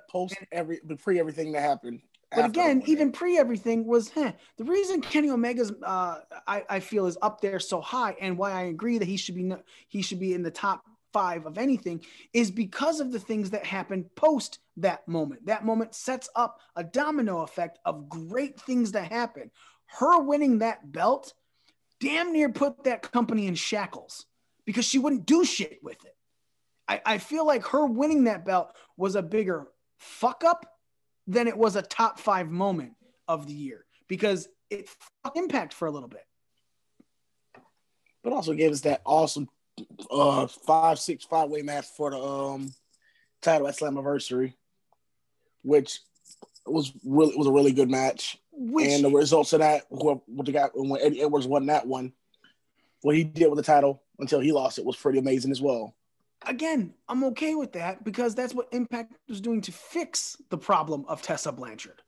pre everything that happened. But again, even pre everything was the reason Kenny Omega's I feel is up there so high, and why I agree that he should be in the top 5 of anything, is because of the things that happened post that moment. That moment sets up a domino effect of great things that happen. Her winning that belt damn near put that company in shackles because she wouldn't do shit with it. I feel like her winning that belt was a bigger fuck up than it was a top 5 moment of the year because it fucked Impact for a little bit. But also gave us that awesome 5-6 5-way match for the title at Slammiversary, which was a really good match. And the results of that, when Eddie Edwards won that one, what he did with the title until he lost it was pretty amazing as well. Again, I'm okay with that because that's what Impact was doing to fix the problem of Tessa Blanchard.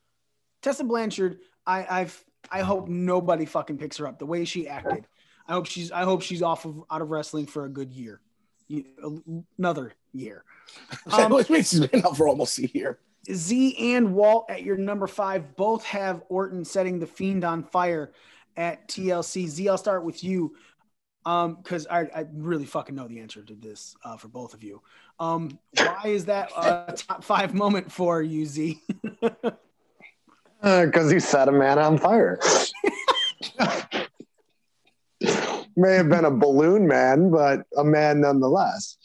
Tessa Blanchard, I hope nobody fucking picks her up the way she acted. I hope she's out of wrestling for a good year, another year. She's been out for almost a year. Z and Walt at your number 5 both have Orton setting the Fiend on fire at TLC. Z, I'll start with you. Because I really fucking know the answer to this for both of you. Why is that a top 5 moment for you, Z? Because he set a man on fire. May have been a balloon man, but a man nonetheless.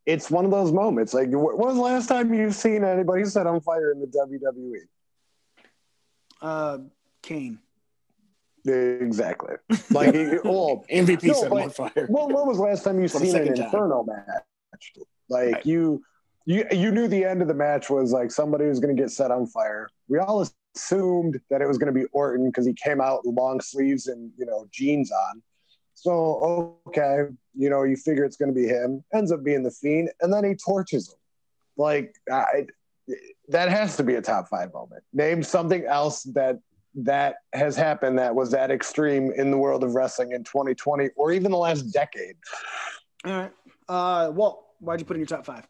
It's one of those moments. Like, when was the last time you've seen anybody set on fire in the WWE? Kane. Exactly. Like, MVP set him on fire. Well, when was the last time you've seen an Inferno match? Like, you knew the end of the match was like somebody was going to get set on fire. We all assumed that it was going to be Orton because he came out with long sleeves and jeans on. So okay, you figure it's going to be him. Ends up being the Fiend, and then he torches him. Like, that has to be a top 5 moment. Name something else that has happened that was that extreme in the world of wrestling in 2020 or even the last decade. All right. Walt, why'd you put in your top 5?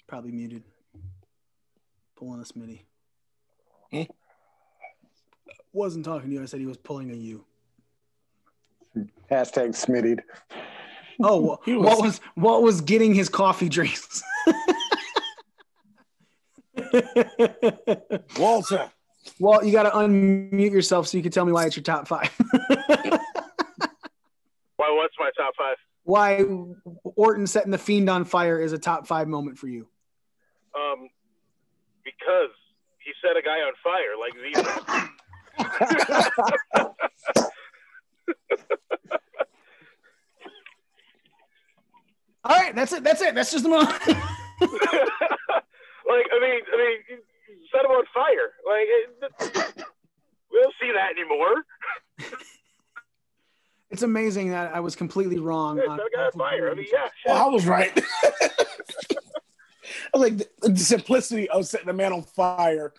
Probably muted. Pulling a Smitty. Wasn't talking to you. I said he was pulling a you. Hashtag Smittied. Oh, what was getting his coffee drinks? Walter. Walt, you got to unmute yourself so you can tell me why it's your top 5. Why? What's my top 5? Why Orton setting the Fiend on fire is a top 5 moment for you? Because he set a guy on fire, like Z. All right, that's it. That's just the moment. Like, I mean, set him on fire. Like, we don't see that anymore. It's amazing that I was completely wrong. Set a guy on fire. I mean, yeah. Well, I was right. I was like the simplicity of setting a man on fire.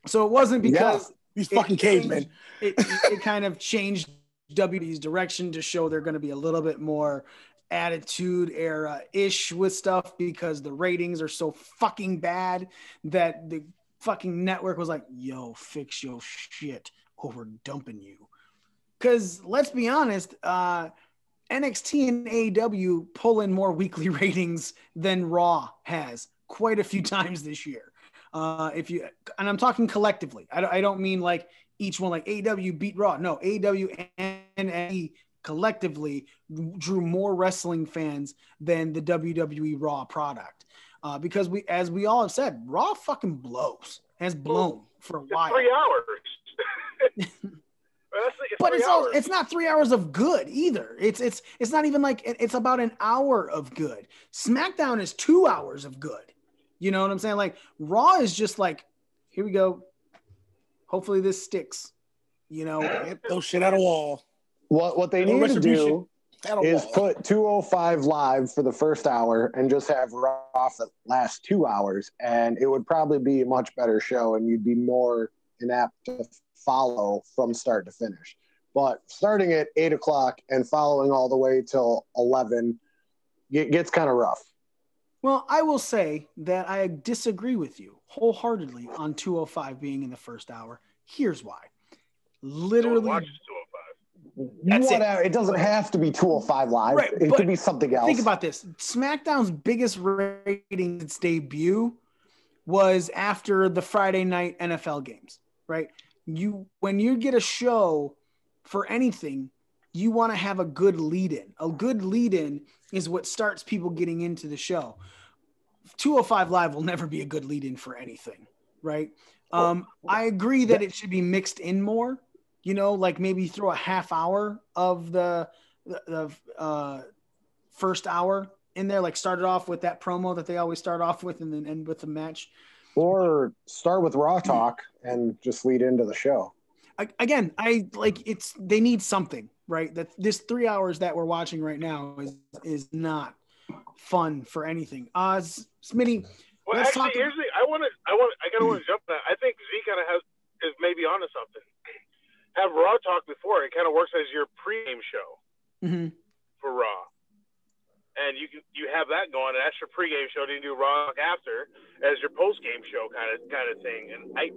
So it wasn't because these fucking cavemen. It kind of changed WWE's direction to show they're going to be a little bit more attitude era-ish with stuff because the ratings are so fucking bad that the fucking network was like, yo, fix your shit or we're dumping you. Because let's be honest, NXT and AEW pull in more weekly ratings than Raw has quite a few times this year. And I'm talking collectively. I don't mean like each one, like AEW beat Raw. No, AEW and NXT collectively drew more wrestling fans than the WWE Raw product. Because as we all have said, Raw fucking blows. Has blown for a while. 3 hours. But it's not 3 hours of good either. It's not even like it's about an hour of good. SmackDown is 2 hours of good. You know what I'm saying? Like Raw is just like, here we go. Hopefully this sticks. Get those shit out of wall. What they need to do is put 205 live for the first hour and just have Raw for the last 2 hours, and it would probably be a much better show, and you'd be more inapt to follow from start to finish. But starting at 8 o'clock and following all the way till 11 gets kind of rough. Well, I will say that I disagree with you wholeheartedly on 205 being in the first hour. Here's why. Literally. Watch 205. That's it doesn't have to be 205 live. Right, it could be something else. Think about this. SmackDown's biggest rating its debut was after the Friday night NFL games, right? When you get a show for anything you want to have a good lead-in. A good lead-in is what starts people getting into the show. 205 Live will never be a good lead-in for anything, right? I agree that it should be mixed in more, like maybe throw a half hour of the first hour in there, like start it off with that promo that they always start off with and then end with the match. Or start with Raw Talk and just lead into the show. Again, they need something, right? That this 3 hours that we're watching right now is not fun for anything. Smitty, well, let's actually, talk. here's the, I want to jump on that. I think Z kind of is maybe onto something. Have Raw Talk before. It kind of works as your pregame show for Raw. And you have that going, and that's your pregame show. Then you do Raw Talk after as your postgame show kind of thing. And I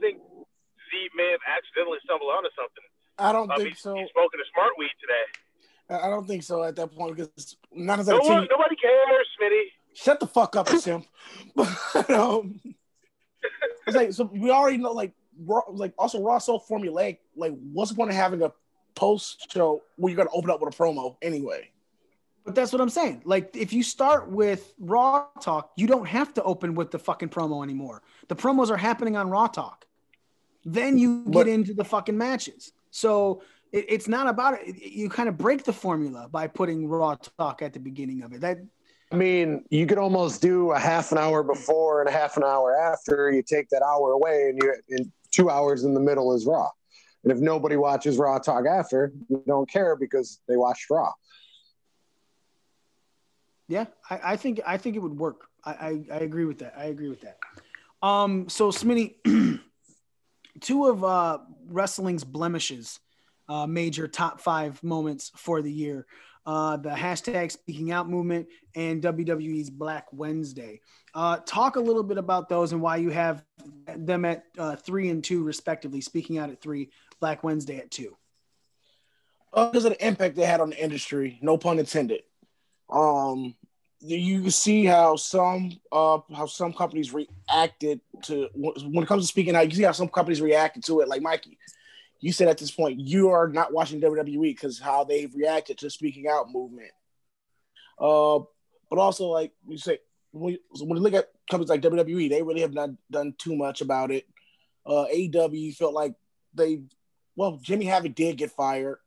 think Z may have accidentally stumbled onto something. I don't think so. He's smoking a smart weed today. I don't think so at that point because nobody cares, Smitty. Shut the fuck up, Sim. But, it's like so we already know also Raw so formulaic. Like, what's the point of having a post show where you're gonna open up with a promo anyway? But that's what I'm saying. Like, if you start with Raw Talk, you don't have to open with the fucking promo anymore. The promos are happening on Raw Talk. Then you get into the fucking matches. So it's not about it. You kind of break the formula by putting Raw Talk at the beginning of it. You could almost do a half an hour before and a half an hour after. You take that hour away, and in 2 hours in the middle is Raw. And if nobody watches Raw Talk after, you don't care because they watched Raw. Yeah, I think it would work. I agree with that. So Smitty, two of wrestling's blemishes, major top 5 moments for the year. The hashtag Speaking Out movement and WWE's Black Wednesday. Talk a little bit about those and why you have them at 3 and 2 respectively. Speaking Out at 3, Black Wednesday at 2. Because of the impact they had on the industry, no pun intended. You can see how some companies reacted to when it comes to Speaking Out. You see how some companies reacted to it. Like Mikey, you said at this point you are not watching WWE because how they've reacted to the Speaking Out movement. But also, like you say, when you look at companies like WWE, they really have not done too much about it. AEW felt like Jimmy Havoc did get fired.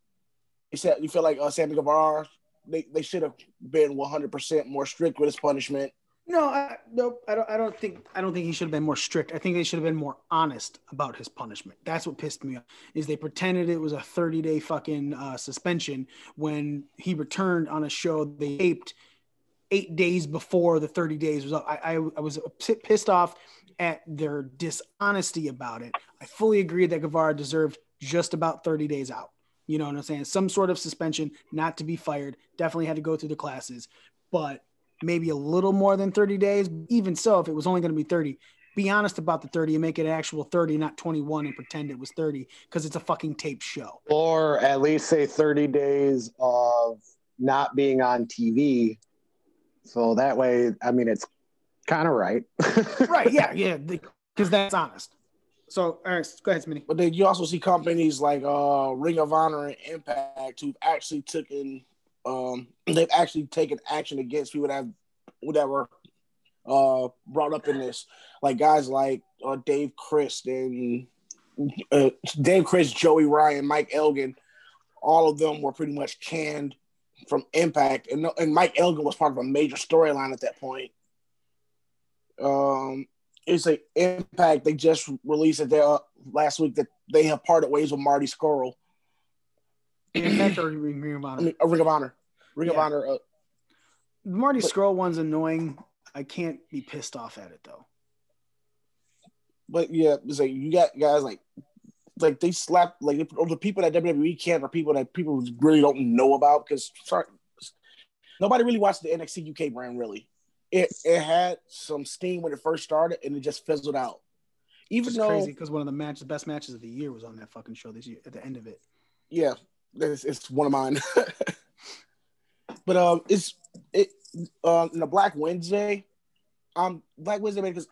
You feel like Sammy Guevara. They should have been 100% more strict with his punishment. No, I don't think he should have been more strict. I think they should have been more honest about his punishment. That's what pissed me off. Is they pretended it was a 30-day fucking suspension when he returned on a show they taped 8 days before the 30 days was up. I was pissed off at their dishonesty about it. I fully agree that Guevara deserved just about 30 days out. You know what I'm saying? Some sort of suspension, not to be fired. Definitely had to go through the classes, but maybe a little more than 30 days. Even so, if it was only going to be 30, be honest about the 30 and make it an actual 30, not 21 and pretend it was 30 because it's a fucking tape show. Or at least say 30 days of not being on TV. So that way, it's kind of right. Right, yeah, because that's honest. So, all right, go ahead, Smitty. But then you also see companies like Ring of Honor and Impact who've actually taken action against people that were brought up in this, like guys like Dave Christ, Joey Ryan, Mike Elgin. All of them were pretty much canned from Impact, and Mike Elgin was part of a major storyline at that point. It's an Impact. They just released it there last week that they have parted ways with Marty Scurll. Impact or Ring of Honor? Ring of Honor. Ring of Honor. The Marty Scurll one's annoying. I can't be pissed off at it though. But yeah, it's like you got guys like they slap like the people that WWE can't are people that people really don't know about because nobody really watched the NXT UK brand really. It had some steam when it first started, and it just fizzled out. It's crazy because one of the best matches of the year was on that fucking show this year. At the end of it, yeah, it's one of mine. But in the Black Wednesday because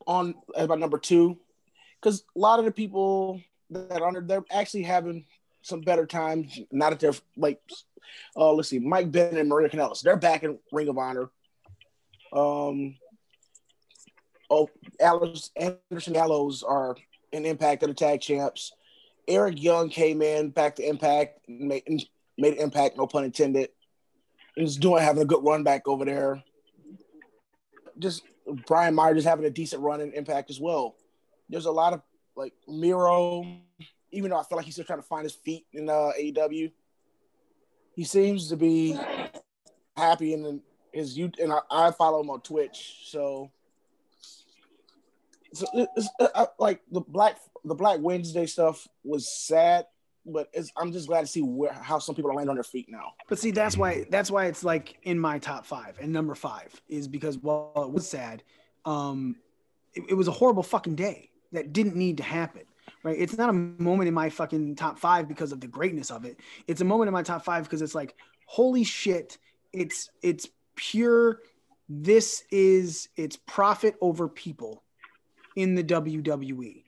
on about number 2, because a lot of the people that are they're actually having some better times. Not that they're like, let's see, Mike Bennett and Maria Kanellis. They're back in Ring of Honor. Anderson Gallows are in Impact of the tag champs. Eric Young came in back to Impact, made an impact, no pun intended. He's having a good run back over there. Just Brian Meyer just having a decent run in Impact as well. There's a lot of like Miro, even though I feel like he's still trying to find his feet in AEW. He seems to be happy in his youth, and I follow him on Twitch. So it's like the Black Wednesday stuff was sad, but I'm just glad to see how some people are landing on their feet now. But see, that's why it's like in my top 5, and number 5 is because while it was sad, it was a horrible fucking day that didn't need to happen. Right? It's not a moment in my fucking top 5 because of the greatness of it. It's a moment in my top 5 because it's like, holy shit, it's pure. It's profit over people in the WWE.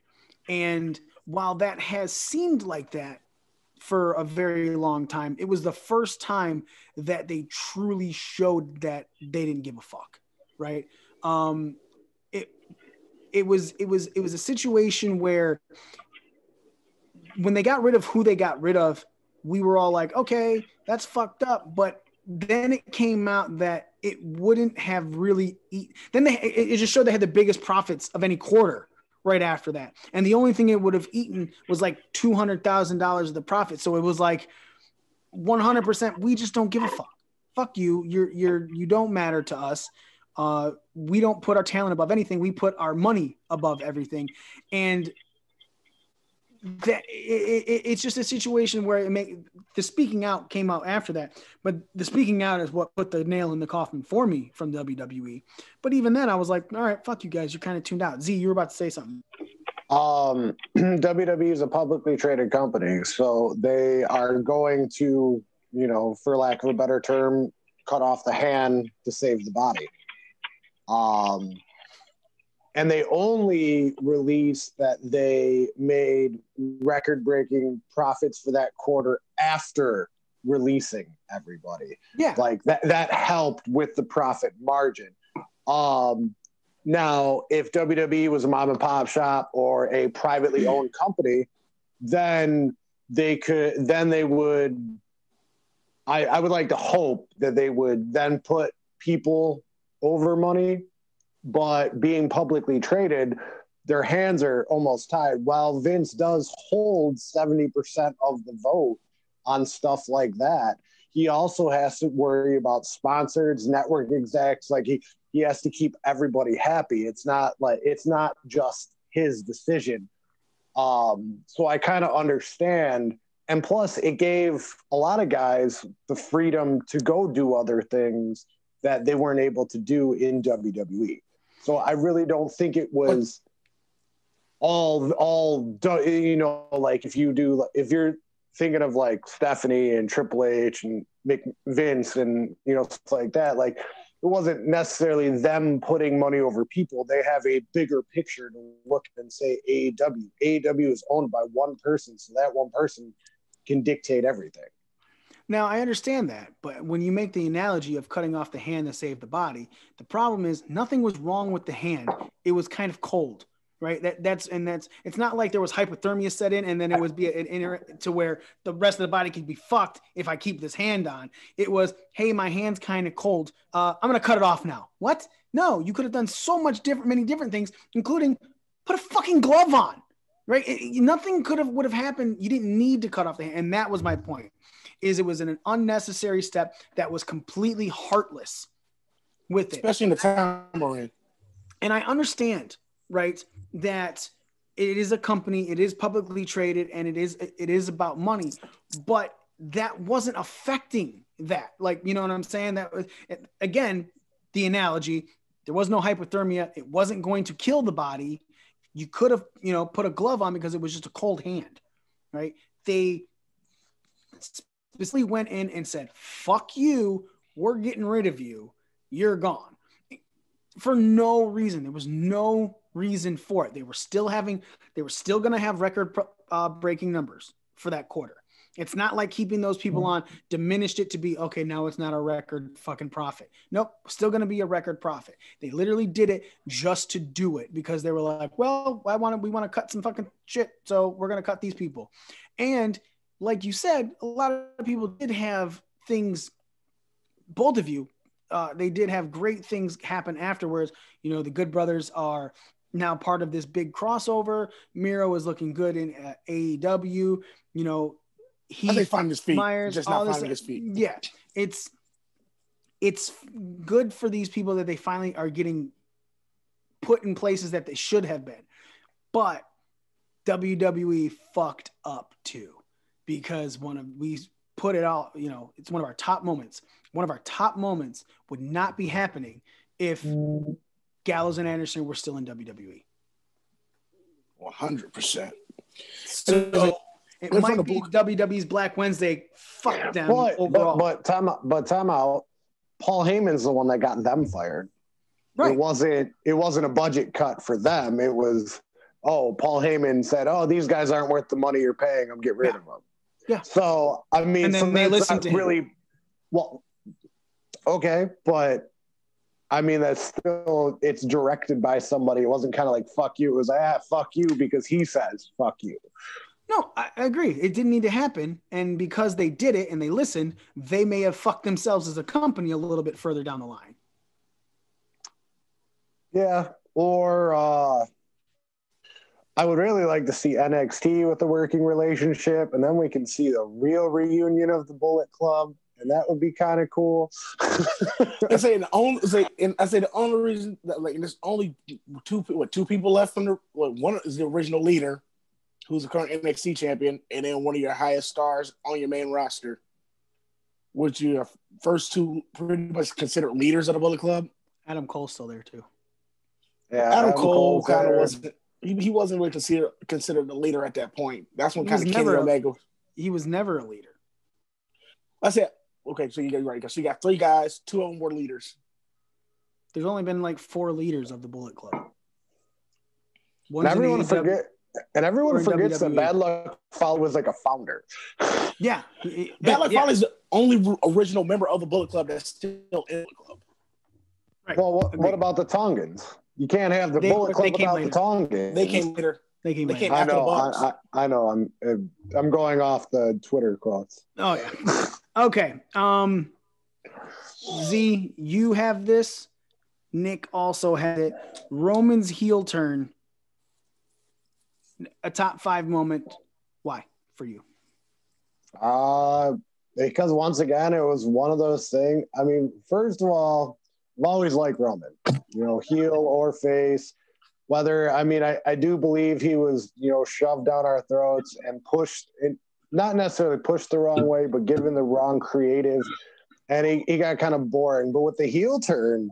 And while that has seemed like that for a very long time, it was the first time that they truly showed that they didn't give a fuck. Right? It was a situation where when they got rid of who they got rid of, we were all like, okay, that's fucked up. But then it came out that it wouldn't have really it just showed they had the biggest profits of any quarter right after that. And the only thing it would have eaten was like $200,000 of the profit. So it was like 100%, we just don't give a fuck. Fuck you. You don't matter to us. We don't put our talent above anything. We put our money above everything. And that it's just a situation where the speaking out came out after that, but the speaking out is what put the nail in the coffin for me from WWE. But even then I was like, all right, fuck you guys. You're kind of tuned out. Z, you were about to say something. WWE is a publicly traded company, so they are going to, for lack of a better term, cut off the hand to save the body. And they only released that they made record-breaking profits for that quarter after releasing everybody. Yeah. Like that helped with the profit margin. Now, if WWE was a mom and pop shop or a privately owned company, then I would like to hope that they would then put people over money. But being publicly traded, their hands are almost tied. While Vince does hold 70% of the vote on stuff like that, he also has to worry about sponsors, network execs. Like he has to keep everybody happy. It's not just his decision. So I kind of understand. And plus, it gave a lot of guys the freedom to go do other things that they weren't able to do in WWE. So I really don't think it was all like if you're thinking of like Stephanie and Triple H and Vince and stuff like that, like it wasn't necessarily them putting money over people. They have a bigger picture to look and say AEW. AEW is owned by one person, so that one person can dictate everything. Now, I understand that, but when you make the analogy of cutting off the hand to save the body, the problem is nothing was wrong with the hand. It was kind of cold, right? It's not like there was hypothermia set in and then it would be to where the rest of the body could be fucked if I keep this hand on. It was, hey, my hand's kind of cold. I'm going to cut it off now. What? No, you could have done so many different things, including put a fucking glove on, right? Nothing would have happened. You didn't need to cut off the hand. And that was my point. It was an unnecessary step that was completely heartless with it. Especially in the time we're in. And I understand, right, that it is a company, it is publicly traded, and it is about money, but that wasn't affecting that. Like, you know what I'm saying? That was, again, the analogy, there was no hypothermia. It wasn't going to kill the body. You could have, put a glove on because it was just a cold hand, right? They specifically went in and said, fuck you, we're getting rid of you, you're gone. For no reason. There was no reason for it. They were still going to have record breaking numbers for that quarter. It's not like keeping those people on diminished it to be, okay, now it's not a record fucking profit. Nope, still going to be a record profit. They literally did it just to do it because they were like, well, we want to cut some fucking shit, so we're going to cut these people. And like you said, a lot of people did have things, both of you, they did have great things happen afterwards. You know, the Good Brothers are now part of this big crossover. Miro is looking good in AEW. You know, they find his feet. Myers, just not finding his feet. Yeah, it's good for these people that they finally are getting put in places that they should have been. But WWE fucked up too, because we put it all, you know, it's one of our top moments. One of our top moments would not be happening if Gallows and Anderson were still in WWE. 100%. So it might be WWE's Black Wednesday. Fuck them overall. But time out. Paul Heyman's the one that got them fired. Right. It wasn't a budget cut for them. It was, Paul Heyman said, these guys aren't worth the money you're paying them. Get rid of them. Yeah. So, I mean, and then they listened to really him. Well, okay, but I mean, it's directed by somebody. It wasn't kind of like, fuck you. It was, fuck you because he says, fuck you. No, I agree. It didn't need to happen. And because they did it and they listened, they may have fucked themselves as a company a little bit further down the line. Yeah. Or I would really like to see NXT with the working relationship, and then we can see the real reunion of the Bullet Club. And that would be kind of cool. I say the only reason that there's only two people left from one is the original leader, who's the current NXT champion, and then one of your highest stars on your main roster, which your first two pretty much considered leaders of the Bullet Club. Adam Cole's still there too. Yeah, Adam Cole kind of wasn't. He wasn't really considered the leader at that point. That's when kind of Kenny Omega. He was never a leader. I said. Okay, so you're right. So you got three guys, two of them were leaders. There's only been like 4 leaders of the Bullet Club. And everyone forgets that Bad Luck Fale was like a founder. Yeah. Bad Luck Fale is the only original member of the Bullet Club that's still in the Bullet Club. Right. Well, what about the Tongans? You can't have the Bullet Club without the Tongans. They came later. They came after the Bucks. I know. I'm going off the Twitter quotes. Oh yeah. Okay. Z, you have this. Nick also had it. Roman's heel turn. A top 5 moment. Why for you? Because once again, it was one of those things. I mean, first of all, I've always liked Roman. You know, heel or face. I do believe he was, shoved down our throats and pushed, not necessarily pushed the wrong way, but given the wrong creative. And he got kind of boring. But with the heel turn,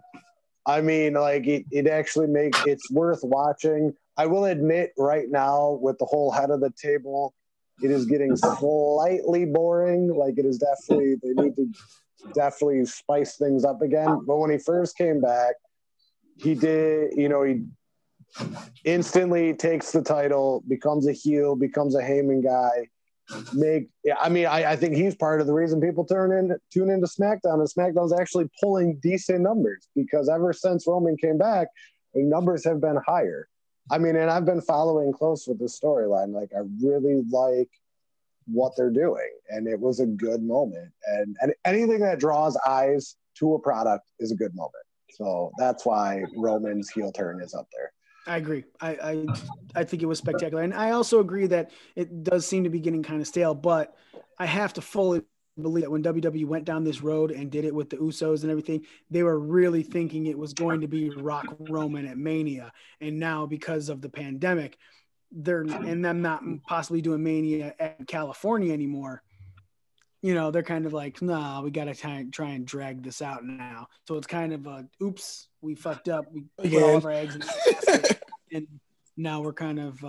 I mean, it actually it's worth watching. I will admit right now with the whole head of the table, it is getting slightly boring. It is definitely, they need to definitely spice things up again. But when he first came back, he did, he instantly takes the title, becomes a heel, becomes a Heyman guy. I think he's part of the reason people tune into SmackDown, and SmackDown's actually pulling decent numbers because ever since Roman came back, the numbers have been higher. I mean, and I've been following close with this storyline. I really like what they're doing, and it was a good moment. And anything that draws eyes to a product is a good moment. So that's why Roman's heel turn is up there. I agree. I think it was spectacular. And I also agree that it does seem to be getting kind of stale, but I have to fully believe that when WWE went down this road and did it with the Usos and everything, they were really thinking it was going to be Rock Roman at Mania. And now because of the pandemic, them not possibly doing Mania at California anymore, they're kind of like, nah, we got to try and drag this out now. So it's kind of a, oops, we fucked up. We put all of our eggs in the basket, and now we're kind of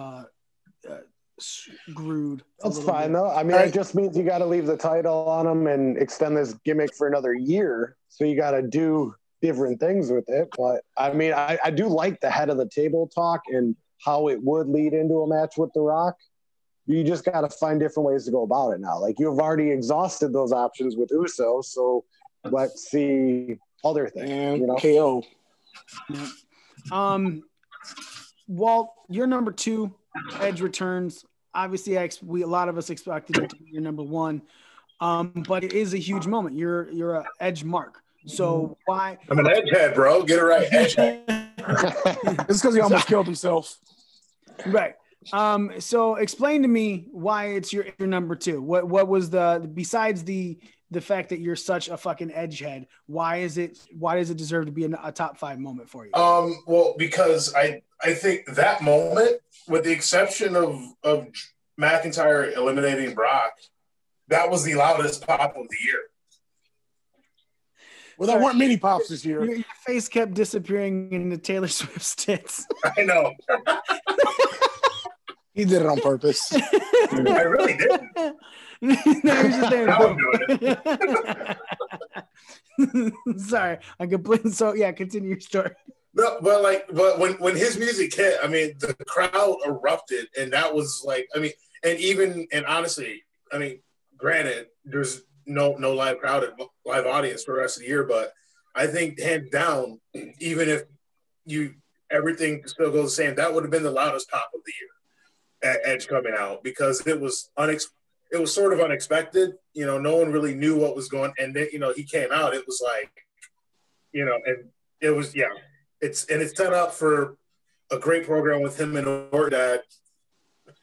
screwed. That's fine, though. I mean, it just means you got to leave the title on them and extend this gimmick for another year. So you got to do different things with it. But, I mean, I do like the head of the table talk and how it would lead into a match with The Rock. You just got to find different ways to go about it now. Like you've already exhausted those options with Uso, so let's see other things. And you know? KO. Yeah. Walt, you're number 2. Edge returns. Obviously, a lot of us expected it to be your number 1. But it is a huge moment. You're a Edge mark. So why? I'm an edge head, bro. Get it right. Edge head. It's because he almost killed himself. Right. So explain to me why it's your number 2. What was besides the fact that you're such a fucking edge head, why does it deserve to be a top 5 moment for you? Well, because I think that moment, with the exception of McIntyre eliminating Brock, that was the loudest pop of the year. Well, there weren't many pops this year. Your face kept disappearing into Taylor Swift's tits. I know. He did it on purpose. I really didn't. No, you're just there. Now I'm doing it. Sorry, I completely. So yeah, continue your story. No, but when his music hit, I mean, the crowd erupted, and that was like, I mean, and honestly, I mean, granted, there's no live live audience for the rest of the year, but I think hands down, even if everything still goes the same, that would have been the loudest pop of the year at Edge coming out, because it was sort of unexpected. You know, no one really knew what was going, and then, you know, he came out. It was like, you know, and it was, yeah, it's set up for a great program with him and Orton that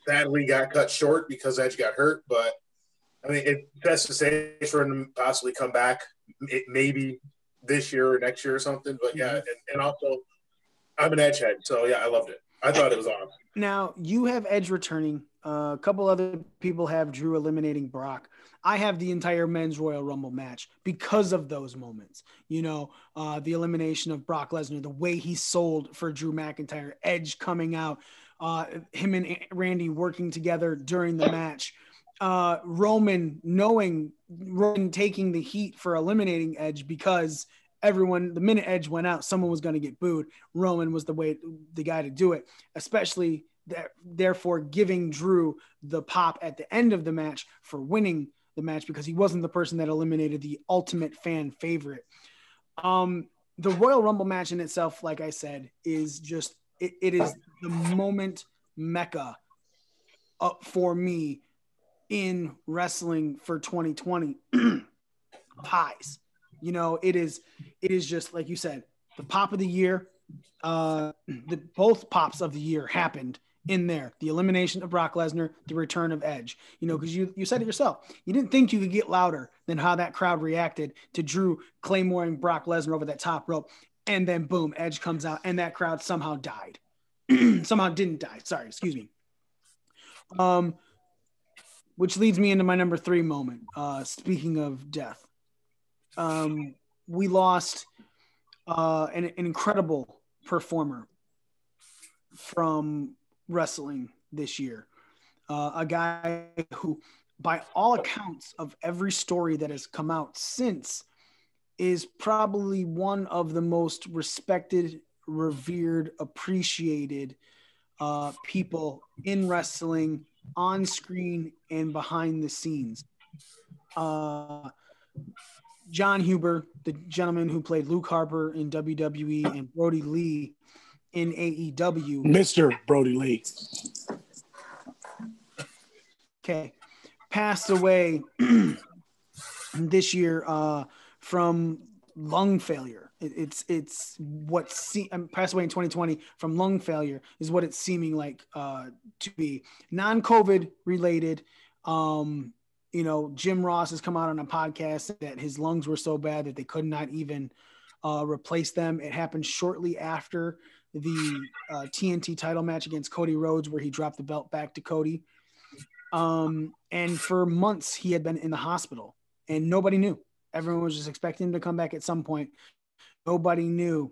sadly got cut short because Edge got hurt. But I mean, it sets the stage for him to possibly come back, maybe this year or next year or something. But yeah, and also I'm an Edge head, so yeah, I loved it. I thought it was awesome. Now you have Edge returning. A couple other people have Drew eliminating Brock. I have the entire men's Royal Rumble match because of those moments. You know, the elimination of Brock Lesnar, the way he sold for Drew McIntyre, Edge coming out, him and Randy working together during the match. Roman taking the heat for eliminating Edge because the minute Edge went out, someone was going to get booed. Roman was the guy to do it, especially therefore giving Drew the pop at the end of the match for winning the match, because he wasn't the person that eliminated the ultimate fan favorite. The Royal Rumble match in itself, like I said, is just, it is the moment mecca for me in wrestling for 2020. Highs. You know, it is just like you said, the pop of the year. Both pops of the year happened in there. The elimination of Brock Lesnar, the return of Edge. You know, because you said it yourself. You didn't think you could get louder than how that crowd reacted to Drew claymoring Brock Lesnar over that top rope, and then boom, Edge comes out, and that crowd somehow died. Somehow didn't die. Sorry, excuse me. Which leads me into my number 3 moment. Speaking of death, we lost an incredible performer from wrestling this year. A guy who, by all accounts of every story that has come out since, is probably one of the most respected, revered, appreciated people in wrestling, on screen and behind the scenes. John Huber, the gentleman who played Luke Harper in WWE, and Brody Lee in AEW. Mr. Brody Lee. Okay. Passed away this year from lung failure. It's what passed away in 2020 from lung failure is what it's seeming like to be. Non-COVID related. You know, Jim Ross has come out on a podcast that his lungs were so bad that they could not even replace them. It happened shortly after the TNT title match against Cody Rhodes, where he dropped the belt back to Cody. And for months he had been in the hospital and nobody knew. Everyone was just expecting him to come back at some point. Nobody knew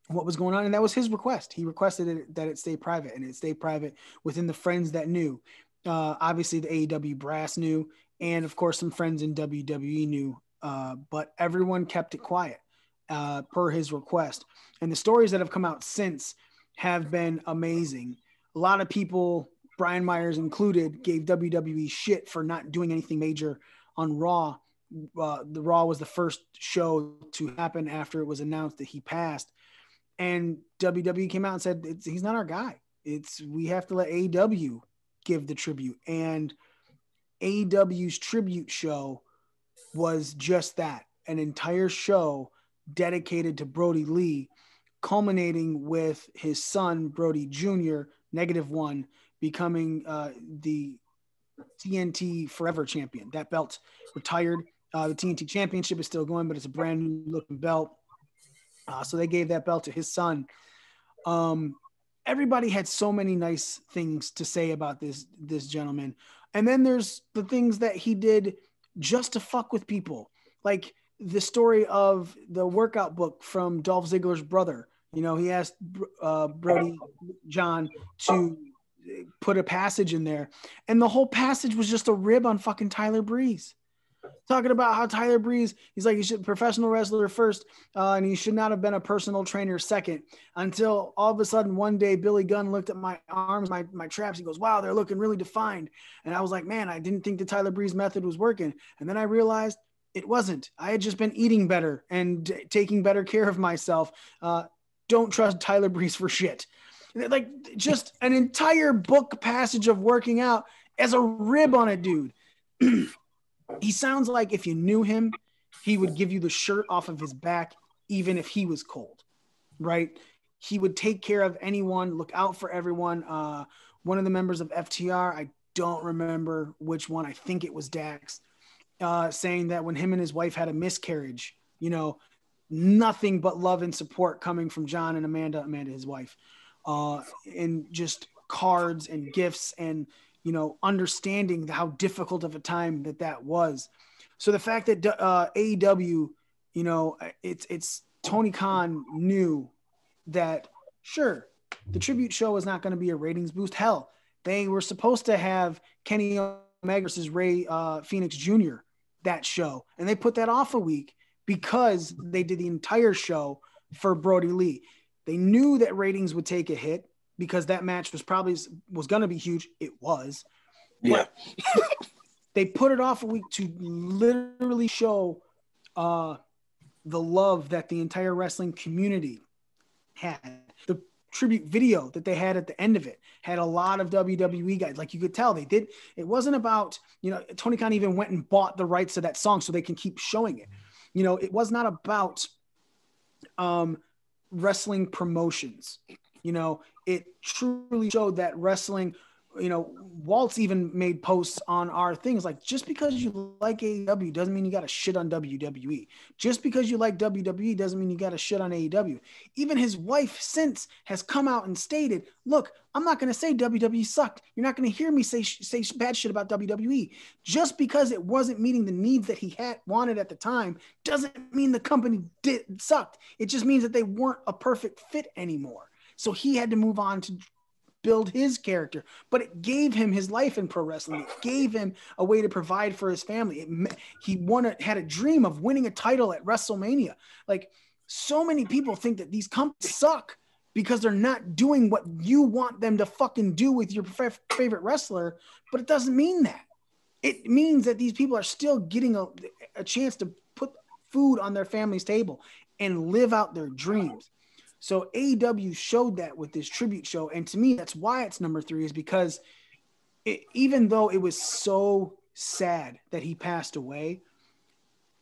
what was going on. And that was his request. He requested that it stay private, and it stayed private within the friends that knew. Obviously the AEW brass knew, and of course some friends in WWE knew, but everyone kept it quiet per his request. And the stories that have come out since have been amazing. A lot of people Brian Myers included, gave WWE shit for not doing anything major on Raw. The Raw was the first show to happen after it was announced that he passed. And WWE came out and said, he's not our guy. We have to let AEW give the tribute. And AEW's tribute show was just that, an entire show dedicated to Brody Lee, culminating with his son, Brody Jr., -1, becoming the TNT Forever champion. That belt retired. The TNT Championship is still going, but it's a brand new looking belt. So they gave that belt to his son. Everybody had so many nice things to say about this gentleman. And then there's the things that he did just to fuck with people. Like the story of the workout book from Dolph Ziggler's brother. You know, he asked Brody John to put a passage in there. And the whole passage was just a rib on fucking Tyler Breeze. Talking about how Tyler Breeze, he's like, he should professional wrestler first, and he should not have been a personal trainer second, until all of a sudden one day Billy Gunn looked at my arms, my traps. He goes, wow, they're looking really defined. And I was like, man, I didn't think the Tyler Breeze method was working. And then I realized it wasn't. I had just been eating better and taking better care of myself. Don't trust Tyler Breeze for shit. Like just an entire book passage of working out as a rib on a dude. He sounds like if you knew him, he would give you the shirt off of his back, even if he was cold, right? He would take care of anyone, look out for everyone. One of the members of FTR, I don't remember which one, I think it was Dax, saying that when him and his wife had a miscarriage, you know, nothing but love and support coming from John and Amanda, his wife, and just cards and gifts and, you know, understanding how difficult of a time that was. So the fact that AEW, you know, it's Tony Khan knew that, sure, the tribute show is not going to be a ratings boost. Hell, they were supposed to have Kenny Omega versus Ray Phoenix Jr. that show, and they put that off a week because they did the entire show for Brody Lee. They knew that ratings would take a hit, because that match was going to be huge. It was. Yeah. They put it off a week to literally show the love that the entire wrestling community had. The tribute video that they had at the end of it had a lot of WWE guys. Like you could tell they did. It wasn't about, you know, Tony Khan even went and bought the rights to that song so they can keep showing it. You know, it was not about wrestling promotions. You know, it truly showed that wrestling, you know, Waltz even made posts on our things like, just because you like AEW doesn't mean you got to shit on WWE. Just because you like WWE doesn't mean you got to shit on AEW. Even his wife since has come out and stated, look, I'm not going to say WWE sucked. You're not going to hear me say bad shit about WWE. Just because it wasn't meeting the needs that he wanted at the time doesn't mean the company sucked. It just means that they weren't a perfect fit anymore. So he had to move on to build his character, but it gave him his life in pro wrestling. It gave him a way to provide for his family. He had a dream of winning a title at WrestleMania. Like, so many people think that these companies suck because they're not doing what you want them to fucking do with your favorite wrestler, but it doesn't mean that. It means that these people are still getting a chance to put food on their family's table and live out their dreams. So AEW showed that with this tribute show. And to me, that's why it's number 3, is because even though it was so sad that he passed away,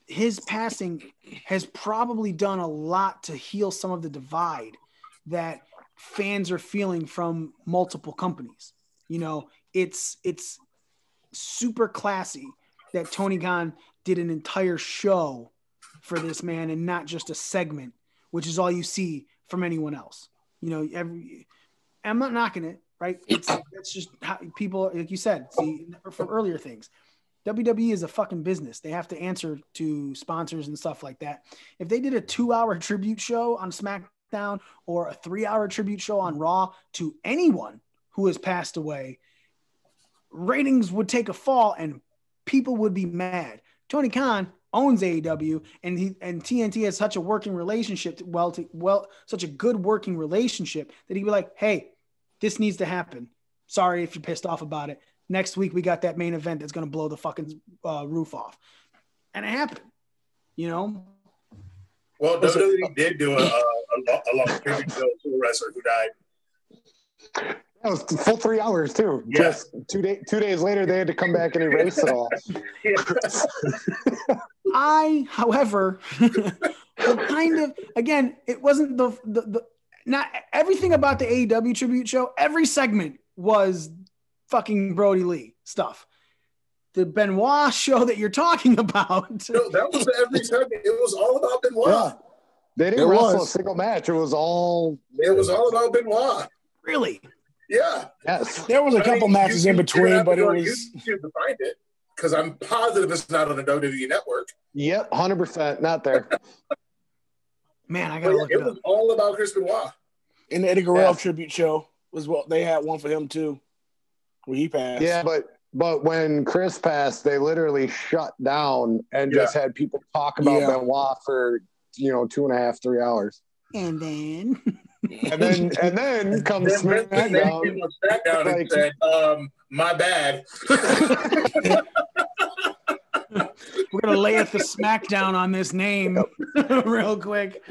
his passing has probably done a lot to heal some of the divide that fans are feeling from multiple companies. You know, it's super classy that Tony Khan did an entire show for this man and not just a segment, which is all you see from anyone else. You know, I'm not knocking it, right? That's just how people, like you said, see from earlier things. WWE is a fucking business. They have to answer to sponsors and stuff like that. If they did a 2-hour tribute show on SmackDown or a 3-hour tribute show on Raw to anyone who has passed away, ratings would take a fall and people would be mad. Tony Khan owns AEW, and TNT has such a working relationship, such a good working relationship that he'd be like, hey, this needs to happen. Sorry if you're pissed off about it. Next week we got that main event that's going to blow the fucking roof off, and it happened. You know. Well, WWE did do a long tribute to a wrestler who died. That was full 3 hours too. Yeah. Just 2 days later, they had to come back and erase it all. However, kind of again, it wasn't the not everything about the AEW tribute show. Every segment was fucking Brody Lee stuff. The Benoit show that you're talking about. No, that was every segment. It was all about Benoit. Yeah. They didn't wrestle a single match. It was all about Benoit. Really? Yeah. Yes. There was a couple matches in between, but it was YouTube to find it because I'm positive it's not on the WWE network. Yep, 100% not there. Man, I gotta look it up. It was all about Chris Benoit. In the Eddie Guerrero tribute show was what they had one for him too, when he passed. Yeah, but when Chris passed, they literally shut down and just had people talk about Benoit for 2.5, 3 hours. And then comes SmackDown. SmackDown and said, "My bad." We're gonna lay at the SmackDown on this name real quick.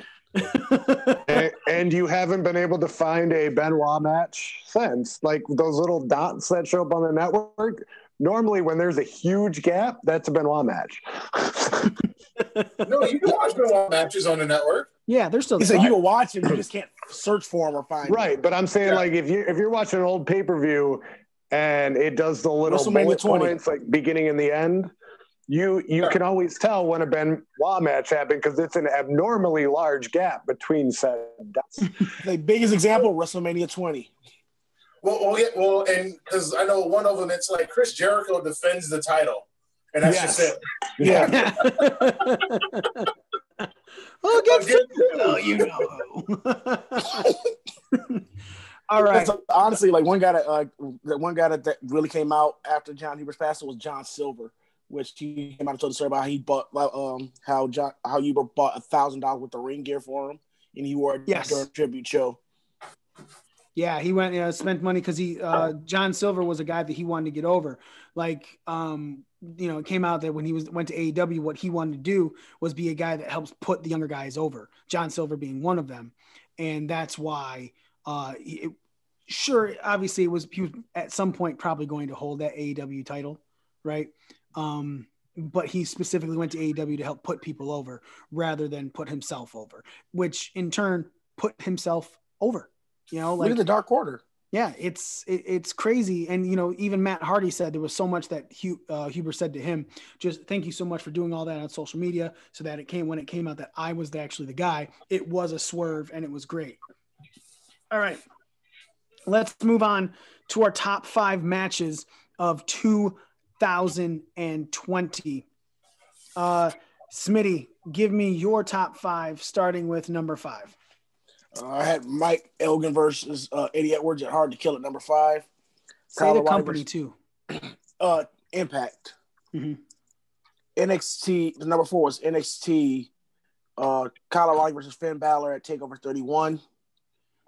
and you haven't been able to find a Benoit match since. Like those little dots that show up on the network. Normally, when there's a huge gap, that's a Benoit match. No, you can watch Benoit matches on the network. Yeah, they're still. He said you can watch them, you just can't search for them or find. Right, but I'm saying like if you're watching an old pay-per-view and it does the little bullet points like beginning and the end, you can always tell when a Benoit match happened because it's an abnormally large gap between said dots. The biggest example, WrestleMania 20. Well, and because I know one of them, it's like Chris Jericho defends the title, and that's just it. Yeah. Well, all right. So, honestly, like one guy that really came out after John Huber's passing was John Silver, which he came out and told the story about how he bought how Huber bought $1,000 worth of ring gear for him, and he wore it during a tribute show. Yeah, he went spent money because John Silver was a guy that he wanted to get over. Like, it came out that when he went to AEW, what he wanted to do was be a guy that helps put the younger guys over. John Silver being one of them, and that's why. Obviously, he was at some point probably going to hold that AEW title, right? But he specifically went to AEW to help put people over rather than put himself over, which in turn put himself over. Look at the Dark Order. Yeah, it's crazy. And, even Matt Hardy said there was so much that Huber said to him, just thank you so much for doing all that on social media so that when it came out that I was actually the guy, it was a swerve and it was great. All right, let's move on to our top 5 matches of 2020. Smitty, give me your top 5, starting with number 5. I had Mike Elgin versus Eddie Edwards at Hard to Kill at number 5. Say the company too. Impact. Mm-hmm. NXT. The number 4 was NXT. Kyle O'Reilly versus Finn Balor at TakeOver 31.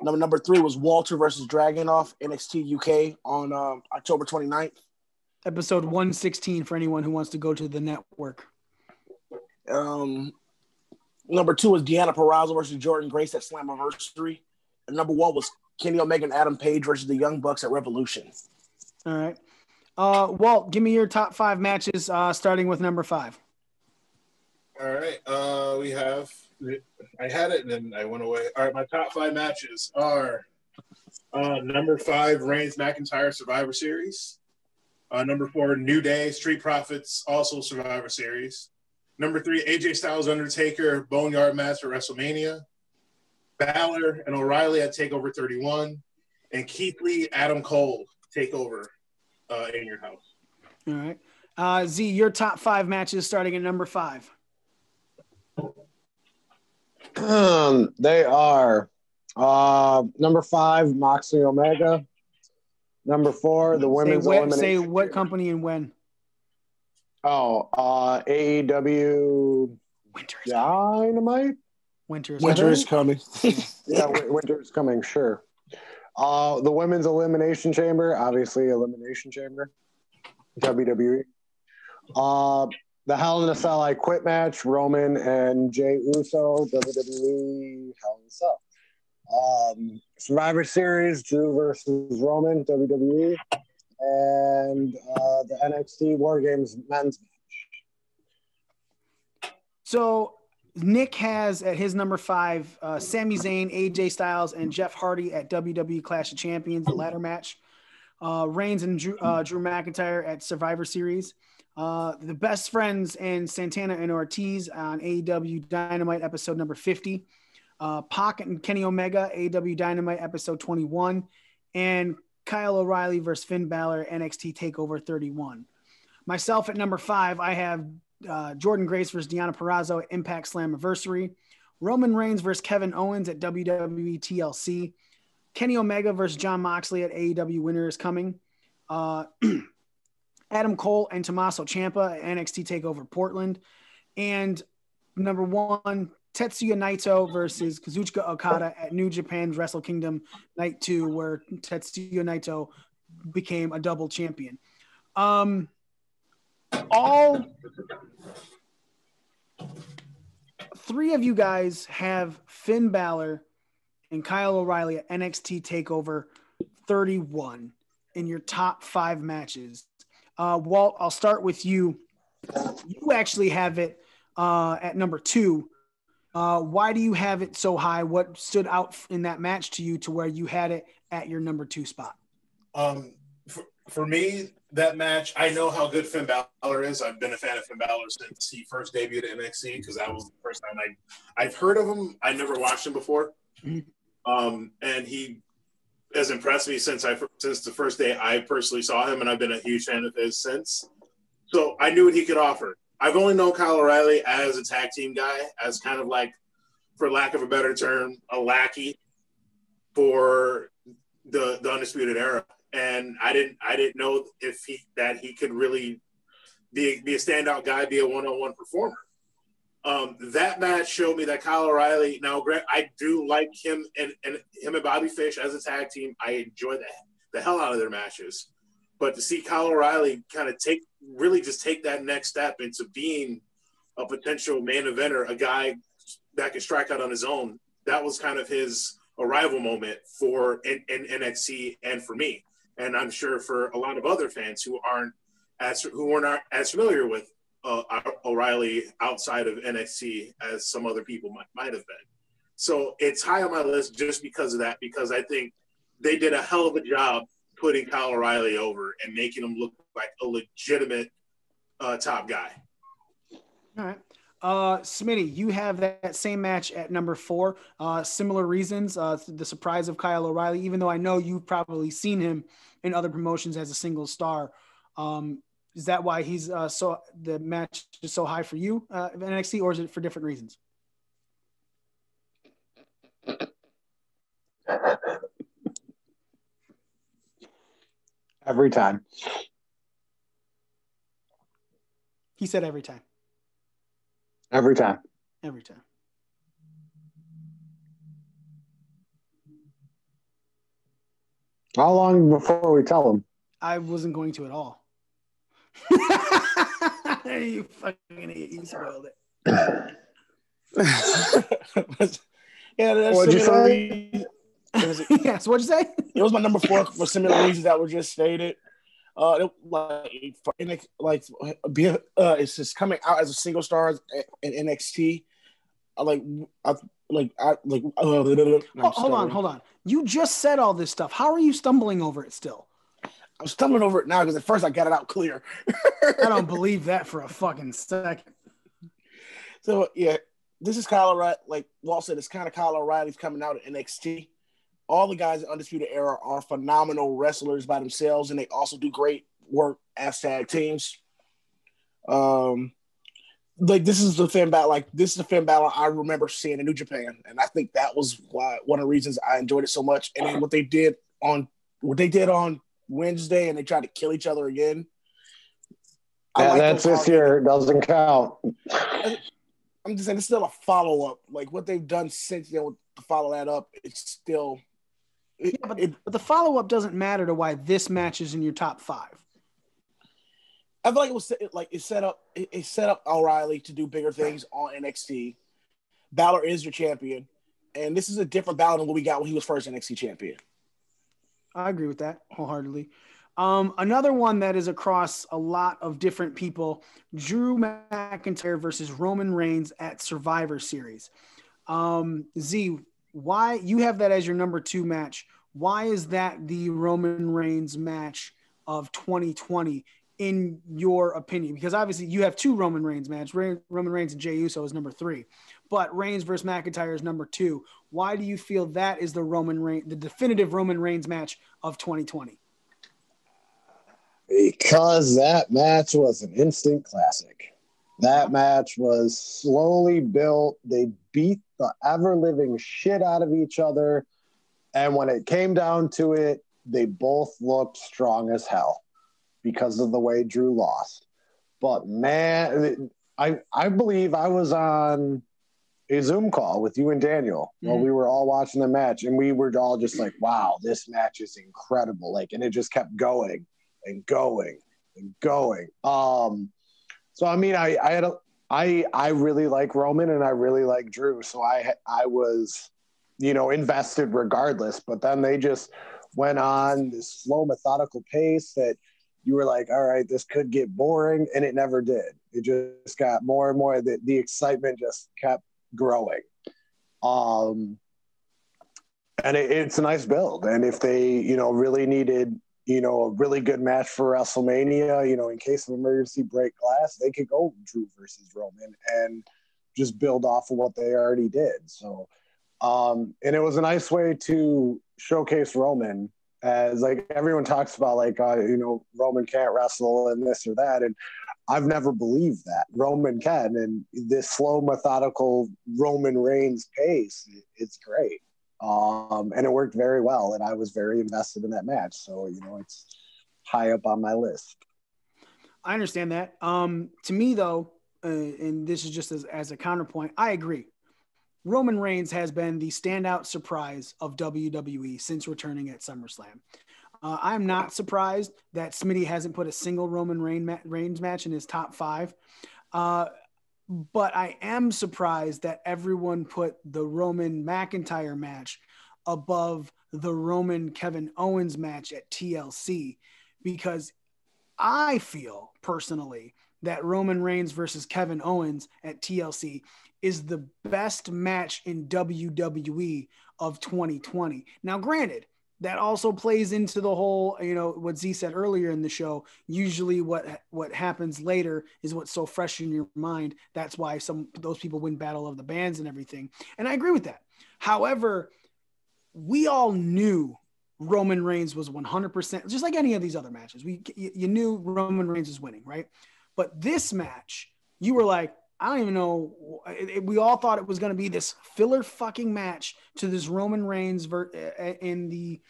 Number 3 was Walter versus Dragunov, NXT UK on October 29th. Episode 116 for anyone who wants to go to the network. Number 2 was Deanna Purrazzo versus Jordan Grace at Slammiversary. And number 1 was Kenny Omega and Adam Page versus the Young Bucks at Revolution. All right. Walt, give me your top 5 matches, starting with number 5. All right. I had it and then I went away. All right. My top 5 matches are number 5, Reigns McIntyre Survivor Series. Number 4, New Day Street Profits, also Survivor Series. Number 3, AJ Styles Undertaker Boneyard match for WrestleMania. Balor and O'Reilly at TakeOver 31. And Keith Lee, Adam Cole, TakeOver in your house. All right. Z, your top 5 matches starting at number 5. They are number 5, Moxley Omega. Number 4, the women's elimination. Say what company and when. AEW Dynamite. Winter is coming. Yeah, winter is coming. Sure. The Women's Elimination Chamber, obviously Elimination Chamber, WWE. The Hell in a Cell I Quit match, Roman and Jey Uso, WWE, Hell in a Cell. Survivor Series, Drew versus Roman, WWE, and the NXT War Games men's match. So Nick has at his number 5, Sami Zayn, AJ Styles, and Jeff Hardy at WWE Clash of Champions, the ladder match. Reigns and Drew McIntyre at Survivor Series. The Best Friends and Santana and Ortiz on AEW Dynamite episode number 50. Pac and Kenny Omega, AEW Dynamite episode 21. And Kyle O'Reilly versus Finn Balor, NXT TakeOver 31. Myself at number 5, I have Jordan Grace versus Deanna Purrazzo at Impact Slammiversary. Roman Reigns versus Kevin Owens at WWE TLC. Kenny Omega versus Jon Moxley at AEW Winter is Coming. Adam Cole and Tommaso Ciampa at NXT TakeOver Portland. And number 1, Tetsuya Naito versus Kazuchika Okada at New Japan's Wrestle Kingdom Night 2, where Tetsuya Naito became a double champion. All 3 of you guys have Finn Balor and Kyle O'Reilly at NXT TakeOver 31 in your top 5 matches. Walt, I'll start with you. You actually have it at number 2. Why do you have it so high? What stood out in that match to you to where you had it at your number 2 spot? For me, that match, I know how good Finn Balor is. I've been a fan of Finn Balor since he first debuted at NXT because that was the first time I've heard of him. I never watched him before. And he has impressed me since the first day I personally saw him, and I've been a huge fan of his since. So I knew what he could offer. I've only known Kyle O'Reilly as a tag team guy, as kind of like, for lack of a better term, a lackey for the Undisputed Era. And I didn't know if he could really be a standout guy, be a one-on-one performer. That match showed me that Kyle O'Reilly. Now, I do like him and Bobby Fish as a tag team. I enjoy the hell out of their matches. But to see Kyle O'Reilly kind of take that next step into being a potential main eventer, a guy that can strike out on his own, that was kind of his arrival moment for in NXT and for me. And I'm sure for a lot of other fans who aren't as familiar with O'Reilly outside of NXT as some other people might have been. So it's high on my list just because of that, because I think they did a hell of a job putting Kyle O'Reilly over and making him look like a legitimate top guy. All right. Smitty, you have that same match at number 4. Similar reasons, the surprise of Kyle O'Reilly, even though I know you've probably seen him in other promotions as a single star. Is that why he's the match is so high for you in NXT, or is it for different reasons? Every time. He said every time. Every time. Every time. How long before we tell him? I wasn't going to at all. You fucking idiot. You spoiled it. Yeah, that's What'd you say? Yes, what'd you say? It was my number 4 for similar reasons that were just stated. It's just coming out as a single star in NXT. Hold on. You just said all this stuff. How are you stumbling over it still? I'm stumbling over it now because at first I got it out clear. I don't believe that for a fucking second. So yeah, this is Kyle O'Reilly. Like Walt said, it's kind of Kyle O'Reilly's coming out in NXT. All the guys in Undisputed Era are phenomenal wrestlers by themselves, and they also do great work as tag teams. This is the Finn Balor I remember seeing in New Japan, and I think that was one of the reasons I enjoyed it so much. And then what they did on Wednesday, and they tried to kill each other again. Yeah, that's this year. It doesn't count. I'm just saying it's still a follow up. Like what they've done since to follow that up, it's still Yeah, but the follow-up doesn't matter to why this match is in your top 5. I feel like it set up O'Reilly to do bigger things on NXT. Balor is your champion, and this is a different Balor than what we got when he was first NXT champion. I agree with that wholeheartedly. Another one that is across a lot of different people, Drew McIntyre versus Roman Reigns at Survivor Series. Z, why you have that as your number 2 match? Why is that the Roman Reigns match of 2020 in your opinion? Because obviously you have 2 Roman Reigns matches. Roman Reigns and Jey Uso is number 3, but Reigns versus McIntyre is number 2. Why do you feel that is the definitive Roman Reigns match of 2020? Because that match was an instant classic. That match was slowly built. They beat the ever-living shit out of each other. And when it came down to it, they both looked strong as hell because of the way Drew lost. But man, I believe I was on a Zoom call with you and Daniel while we were all watching the match, and we were all just like, wow, this match is incredible. Like, and it just kept going and going and going. So I mean, I really like Roman and I really like Drew, so I was, invested regardless. But then they just went on this slow, methodical pace that you were like, all right, this could get boring, and it never did. It just got more and more. The excitement just kept growing. And it's a nice build. And if they, really needed, a really good match for WrestleMania, in case of emergency break glass, they could go Drew versus Roman and just build off of what they already did. So, and it was a nice way to showcase Roman, as like everyone talks about, like, Roman can't wrestle and this or that. And I've never believed that Roman can. And this slow, methodical Roman Reigns pace, it's great. And it worked very well. And I was very invested in that match. So, it's high up on my list. I understand that. To me, though, and this is just as a counterpoint, I agree. Roman Reigns has been the standout surprise of WWE since returning at SummerSlam. I'm not surprised that Smitty hasn't put a single Roman Reigns match in his top 5. But I am surprised that everyone put the Roman McIntyre match above the Roman Kevin Owens match at TLC, because I feel personally that Roman Reigns versus Kevin Owens at TLC is the best match in WWE of 2020. Now, granted, that also plays into the whole, what Z said earlier in the show. Usually what happens later is what's so fresh in your mind. That's why those people win Battle of the Bands and everything. And I agree with that. However, we all knew Roman Reigns was 100%, just like any of these other matches. You knew Roman Reigns was winning, right? But this match, you were like, I don't even know. We all thought it was going to be this filler fucking match to this Roman Reigns in the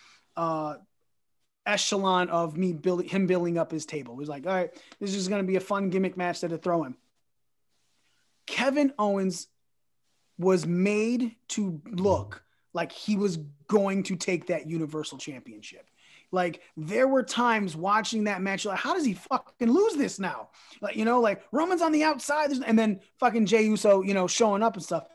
echelon of him building up his table. It was like, all right, this is going to be a fun gimmick match to throw him. Kevin Owens was made to look like he was going to take that Universal Championship. Like, there were times watching that match, like, how does he fucking lose this now? Like, like Roman's on the outside and then fucking Jey Uso, showing up and stuff.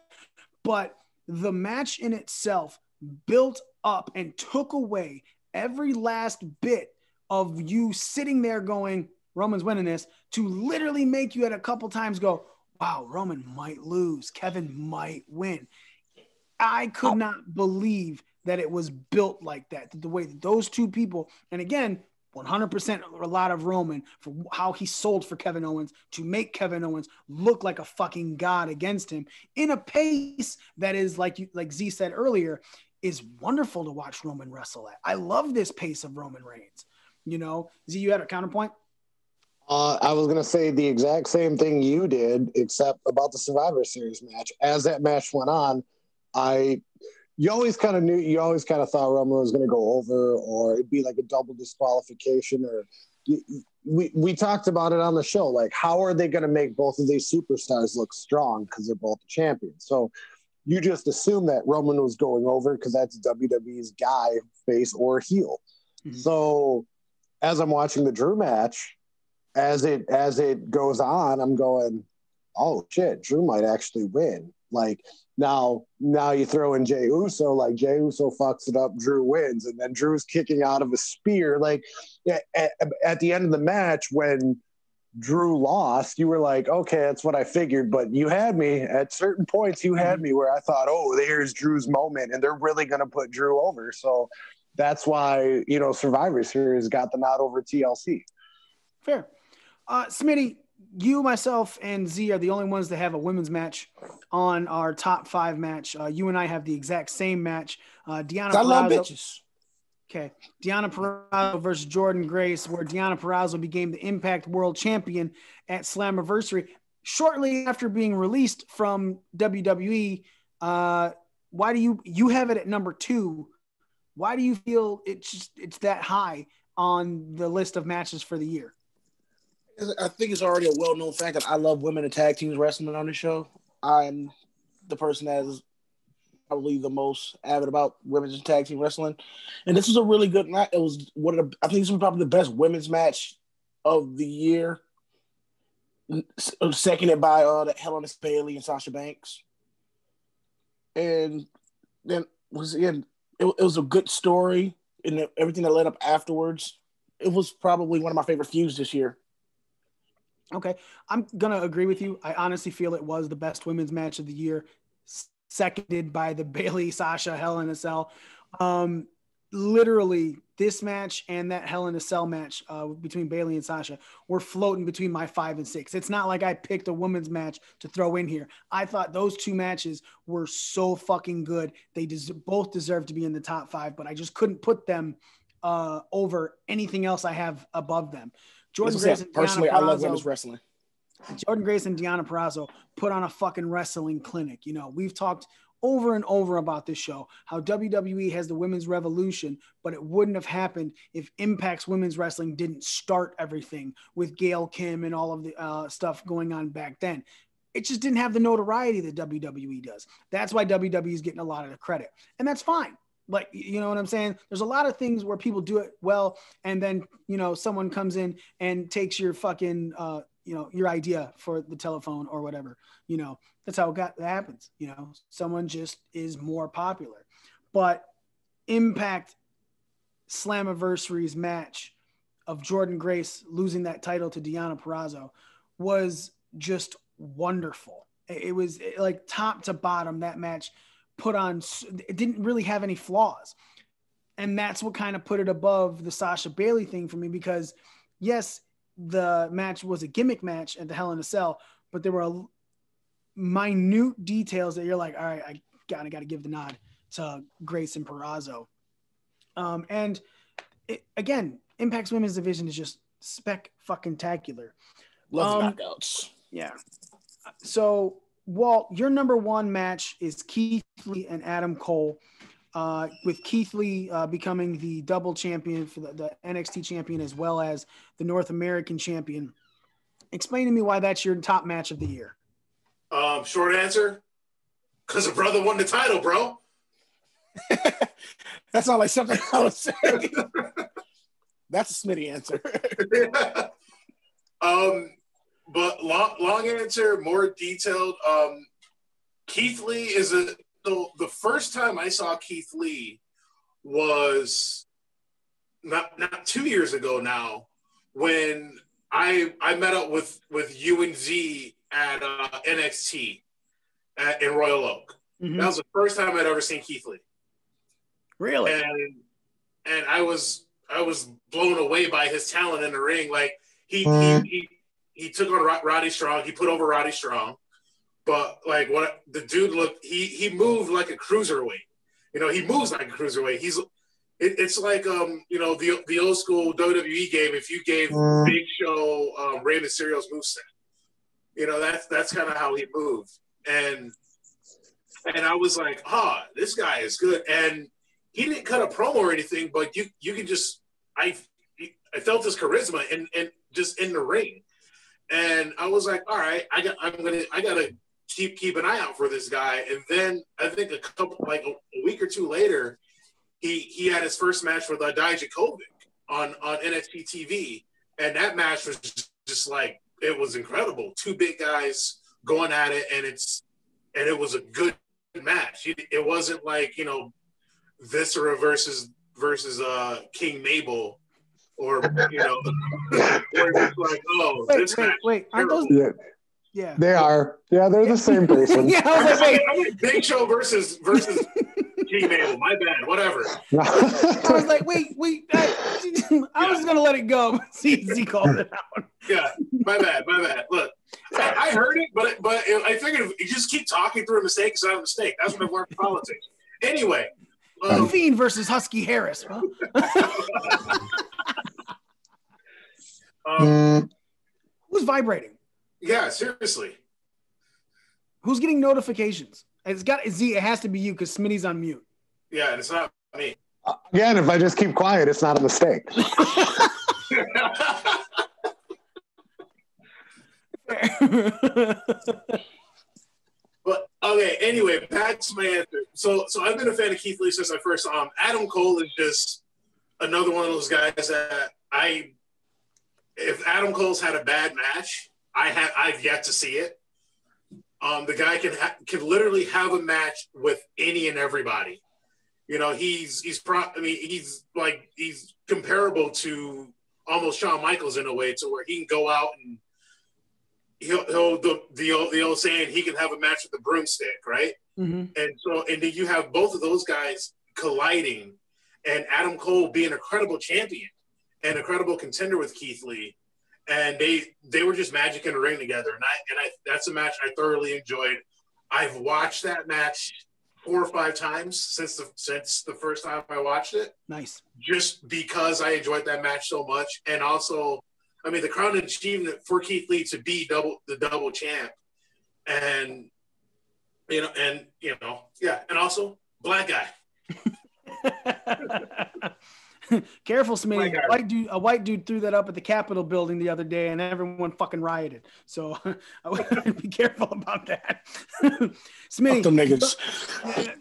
But the match in itself built up and took away every last bit of you sitting there going, Roman's winning this, to literally make you at a couple times go, wow, Roman might lose. Kevin might win. I could not believe that it was built like that, the way that those two people, and again, 100% a lot of Roman for how he sold for Kevin Owens to make Kevin Owens look like a fucking god against him in a pace that is, like Z said earlier, is wonderful to watch Roman wrestle at. I love this pace of Roman Reigns. Z, you had a counterpoint? I was going to say the exact same thing you did, except about the Survivor Series match. As that match went on, you always kind of thought Roman was going to go over, or it'd be like a double disqualification, or we talked about it on the show. Like, how are they going to make both of these superstars look strong? Because they're both the champions. So you just assume that Roman was going over because that's WWE's guy, face or heel. Mm-hmm. So as I'm watching the Drew match, as it goes on, I'm going, oh shit, Drew might actually win. Like now you throw in Jey Uso, like Jey Uso fucks it up, Drew wins, and then Drew's kicking out of a spear. Like at the end of the match when Drew lost, you were like, okay, that's what I figured, but you had me at certain points. You had me where I thought, oh, there's Drew's moment, and they're really going to put Drew over. So that's why, Survivor Series got the nod over TLC. Fair. Smitty, you, myself, and Z are the only ones that have a women's match on our top 5 match. You and I have the exact same match. Deanna Purrazzo. I love bitches. Okay. Deanna Purrazzo versus Jordynne Grace, where Deanna Purrazzo became the Impact World Champion at Slammiversary shortly after being released from WWE. Why do you have it at number 2? Why do you feel it's that high on the list of matches for the year? I think it's already a well-known fact that I love women in tag teams wrestling on the show. I'm the person that is probably the most avid about women's tag team wrestling. And this was a really good match. It was I think this was probably the best women's match of the year. Seconded by the Hell in a Bailey and Sasha Banks. And then it was a good story and everything that led up afterwards. It was probably one of my favorite feuds this year. Okay. I'm going to agree with you. I honestly feel it was the best women's match of the year, seconded by the Bailey Sasha Hell in a Cell. Literally, this match and that Hell in a Cell match between Bailey and Sasha were floating between my 5 and 6. It's not like I picked a women's match to throw in here. I thought those 2 matches were so fucking good. They both deserve to be in the top 5, but I just couldn't put them over anything else I have above them. Jordynne Grace and personally, Deanna Purrazzo, I love women's wrestling. Jordynne Grace and Deanna Purrazzo put on a fucking wrestling clinic. We've talked over and over about this show, how WWE has the women's revolution, but it wouldn't have happened if Impact's women's wrestling didn't start everything with Gail Kim and all of the stuff going on back then. It just didn't have the notoriety that WWE does. That's why WWE is getting a lot of the credit. And that's fine. Like, you know what I'm saying? There's a lot of things where people do it well, and then, someone comes in and takes your fucking, your idea for the telephone or whatever. That's how that happens. Someone just is more popular. But Impact Slammiversary's match of Jordynne Grace losing that title to Deanna Purrazzo was just wonderful. It was like top to bottom, that match it didn't really have any flaws. And that's what kind of put it above the Sasha Bailey thing for me, because yes, the match was a gimmick match at the Hell in a Cell, but there were minute details that you're like, all right, I got to give the nod to Grace and Purrazzo. And again, Impact's women's division is just spec-fucking-tacular. Love the knockouts. Yeah. So, Walt, your number 1 match is Keith Lee and Adam Cole, with Keith Lee becoming the double champion for the NXT champion as well as the North American champion. Explain to me why that's your top match of the year. Short answer, because a brother won the title, bro. That's not like something I would say. That's a Smitty answer. But long answer, more detailed. Keith Lee is the first time I saw Keith Lee was not 2 years ago now, when I met up with you and Z at NXT in Royal Oak. Mm-hmm. That was the first time I'd ever seen Keith Lee. Really? And I was blown away by his talent in the ring. Like he took on Roddy Strong. He put over Roddy Strong. But like what the dude looked, he moved like a cruiserweight. He moves like a cruiserweight. It's like the old school WWE game. If you gave Big Show Rey Mysterio's moveset, that's kind of how he moved. And I was like, this guy is good. And he didn't cut a promo or anything, but you could just I felt his charisma and just in the ring. And I was like, all right, I gotta keep an eye out for this guy. And then I think a week or two later, he had his first match with Dijakovic on NXT TV, and that match was just like, it was incredible. Two big guys going at it, and it was a good match. It wasn't like, you know, Viscera versus King Mabel, or, you know, where it's like, oh, this match. Wait, aren't those? Yeah, they are. Yeah, they're the same person. Yeah, I was like, wait. Big Show versus King Mabel. My bad. Whatever. I was like, wait. I was gonna let it go. Z called it out. Yeah, my bad. Look, I heard it, but I figured if you just keep talking through a mistake, it's not a mistake. That's what I've learned from politics. Anyway. Fiend versus Husky Harris. Huh? Who's vibrating? Yeah, seriously. Who's getting notifications? It has to be you because Smitty's on mute. Yeah, and it's not me. Again, if I just keep quiet, it's not a mistake. But okay, anyway, back to my answer. So I've been a fan of Keith Lee since I first saw him. Adam Cole is just another one of those guys that if Adam Cole's had a bad match, I've yet to see it. The guy can literally have a match with any and everybody. You know, he's comparable to almost Shawn Michaels in a way, to where he can go out and the old saying, he can have a match with the broomstick, right? Mm-hmm. And then you have both of those guys colliding, and Adam Cole being a credible champion and a credible contender with Keith Lee, and they were just magic in the ring together, and that's a match I thoroughly enjoyed. I've watched that match 4 or 5 times since the first time I watched it. Nice. Just because I enjoyed that match so much, and also, I mean, the crowning achievement for Keith Lee to be the double champ, and and also black guy. Careful, Smitty. A white dude threw that up at the Capitol building the other day, and everyone fucking rioted. So I would be careful about that. Smitty, them niggas.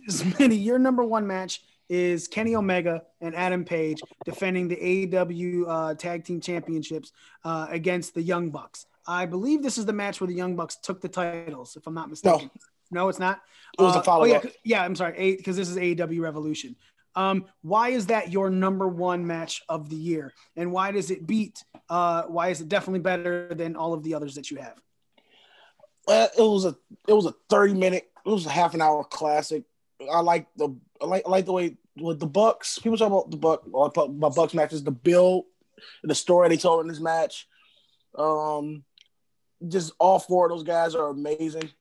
Smitty, your number one match is Kenny Omega and Adam Page defending the AEW Tag Team Championships against the Young Bucks. I believe this is the match where the Young Bucks took the titles, if I'm not mistaken. No, it's not. It was a follow-up. Yeah, I'm sorry, because this is AEW Revolution. Why is that your number one match of the year, and why does it beat? Why is it definitely better than all of the others that you have? Well, it was a 30-minute. It was a half an hour classic. I like the way with the Bucks. People talk about my Bucks matches, the build, the story they told in this match. Just all 4 of those guys are amazing.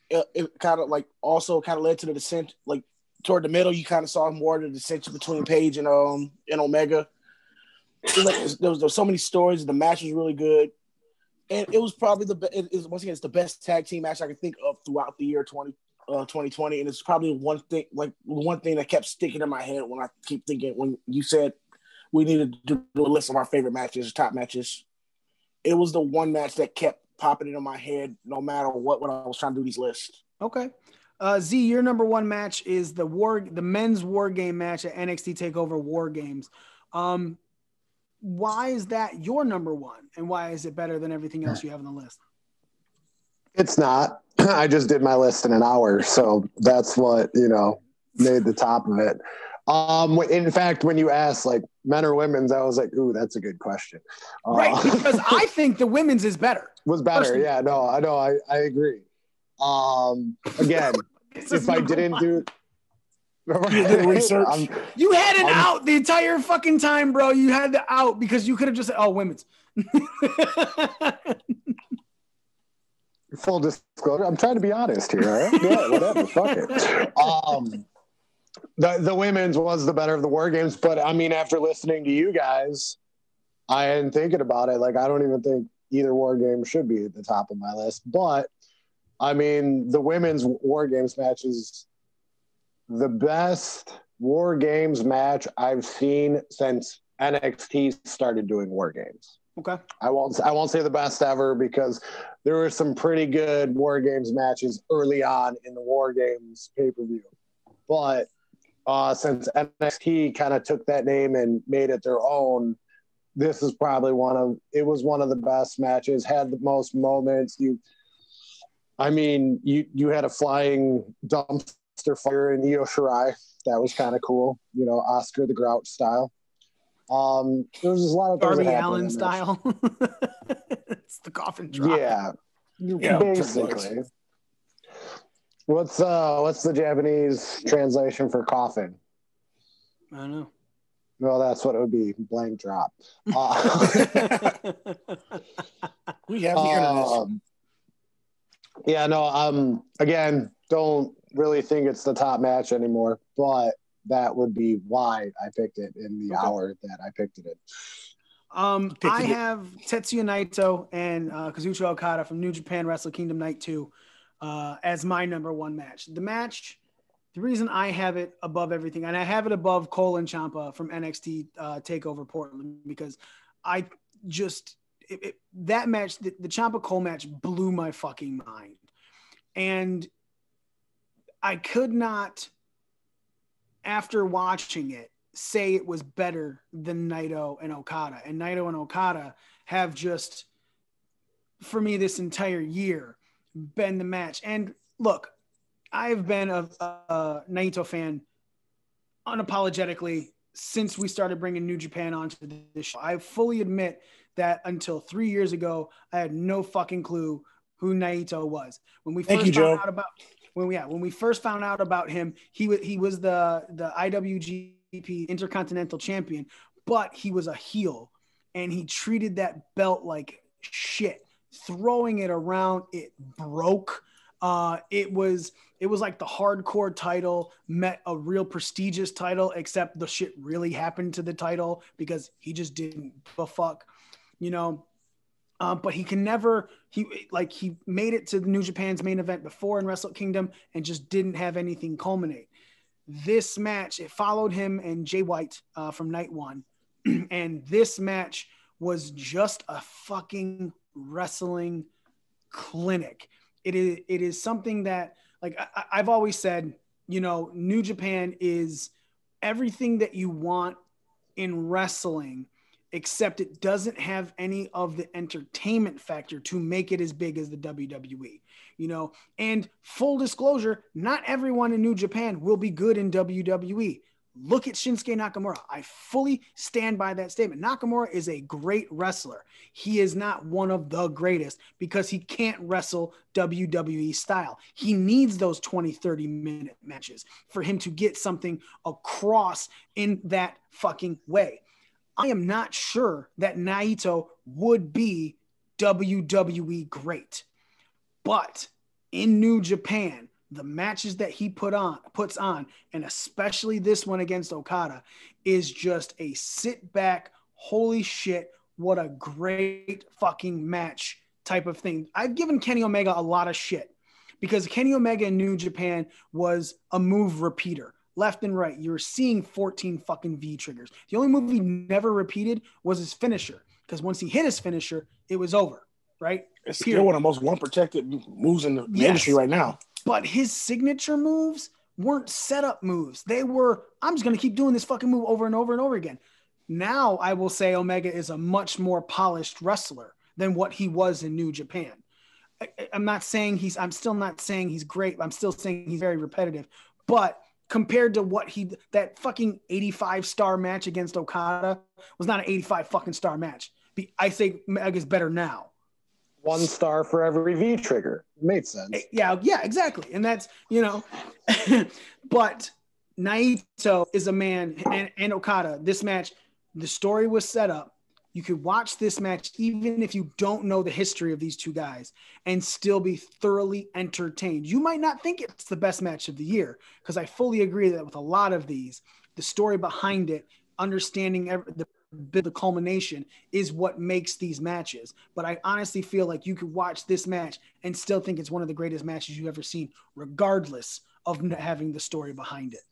It kind of led to the descent, like toward the middle. You kind of saw more of the dissension between Page and Omega. There was so many stories. The match was really good, and it was probably it's the best tag team match I can think of throughout the year 2020, and it's probably one thing that kept sticking in my head when I keep thinking, when you said we needed to do a list of our favorite matches, top matches. It was the one match that kept popping into my head no matter what when I was trying to do these lists. Okay. Z, your number one match is the men's War Game match at NXT TakeOver War Games. Why is that your number one, and why is it better than everything else you have on the list? It's not. I just did my list in an hour, so that's what made the top of it. In fact, when you asked like men or women's, I was like, "Ooh, that's a good question." Right, because I think the women's is better. Was better, personally. Yeah. No, I know. I agree. Again, if I didn't do research, you had it out the entire fucking time, bro. You had the out because you could have just said, "Oh, women's." Full disclosure, I'm trying to be honest here. All right? Yeah, whatever. Fuck it. The women's was the better of the War Games, but I mean, after listening to you guys, I ain't thinking about it. Like, I don't even think either War Game should be at the top of my list. But I mean, the women's War Games match is the best War Games match I've seen since NXT started doing War Games. Okay. I won't say the best ever because there were some pretty good War Games matches early on in the War Games pay-per-view. But since NXT kind of took that name and made it their own, this is probably one of the best matches, had the most moments. You had a flying dumpster fire in Io Shirai. That was kind of cool, Oscar the Grouch style. There was just a lot of things Darby that happened Allin in this. style. It's the coffin drop. Yeah, Yeah, basically. What's the Japanese translation for coffin? I don't know. Well, that's what it would be. Blank drop. We have the internet. Yeah, no. Again, don't really think it's the top match anymore, but that would be why I picked it in the hour that I picked it in. I have Tetsuya Naito and Kazuchika Okada from New Japan Wrestle Kingdom Night 2 as my number one match. The reason I have it above everything, and I have it above Cole and Ciampa from NXT TakeOver Portland, because I just that match, the Ciampa Cole match, blew my fucking mind, and I could not, after watching it, say it was better than Naito and Okada. And Naito and Okada have just, for me, this entire year been the match. And look, I've been a Naito fan unapologetically since we started bringing New Japan onto this show. I fully admit that until 3 years ago, I had no fucking clue who Naito was. When we first found out about when we first found out about him, he was the IWGP Intercontinental Champion, but he was a heel, and he treated that belt like shit, throwing it around. It broke. It was like the hardcore title met a real prestigious title, except the shit really happened to the title because he just didn't give a fuck, but he made it to the New Japan's main event before in Wrestle Kingdom and just didn't have anything culminate. This match, it followed him and Jay White from night one. And this match was just a fucking wrestling clinic. It is something that, like, I've always said, New Japan is everything that you want in wrestling, except it doesn't have any of the entertainment factor to make it as big as the WWE, and full disclosure, not everyone in New Japan will be good in WWE. Look at Shinsuke Nakamura. I fully stand by that statement. Nakamura is a great wrestler. He is not one of the greatest because he can't wrestle WWE style. He needs those 20, 30-minute matches for him to get something across in that fucking way. I am not sure that Naito would be WWE great, but in New Japan, the matches that he puts on, and especially this one against Okada, is just a sit back, holy shit, what a great fucking match type of thing. I've given Kenny Omega a lot of shit because Kenny Omega in New Japan was a move repeater. Left and right, you're seeing 14 fucking V triggers. The only move he never repeated was his finisher, because once he hit his finisher, it was over, right? It's still one of the most one-protected moves in the industry right now. But his signature moves weren't setup moves. They were, I'm just going to keep doing this fucking move over and over and over again. Now I will say Omega is a much more polished wrestler than what he was in New Japan. I'm still not saying he's great. I'm still saying he's very repetitive. But compared to that fucking 85-star match against Okada was not an 85 fucking star match. I say Omega's better now. 1 star for every V trigger. It made sense. Yeah, exactly. And that's, but Naito is a man, and Okada, this match, the story was set up. You could watch this match even if you don't know the history of these two guys and still be thoroughly entertained. You might not think it's the best match of the year, because I fully agree that with a lot of these, the story behind it, understanding the culmination is what makes these matches. But I honestly feel like you could watch this match and still think it's one of the greatest matches you've ever seen, regardless of having the story behind it.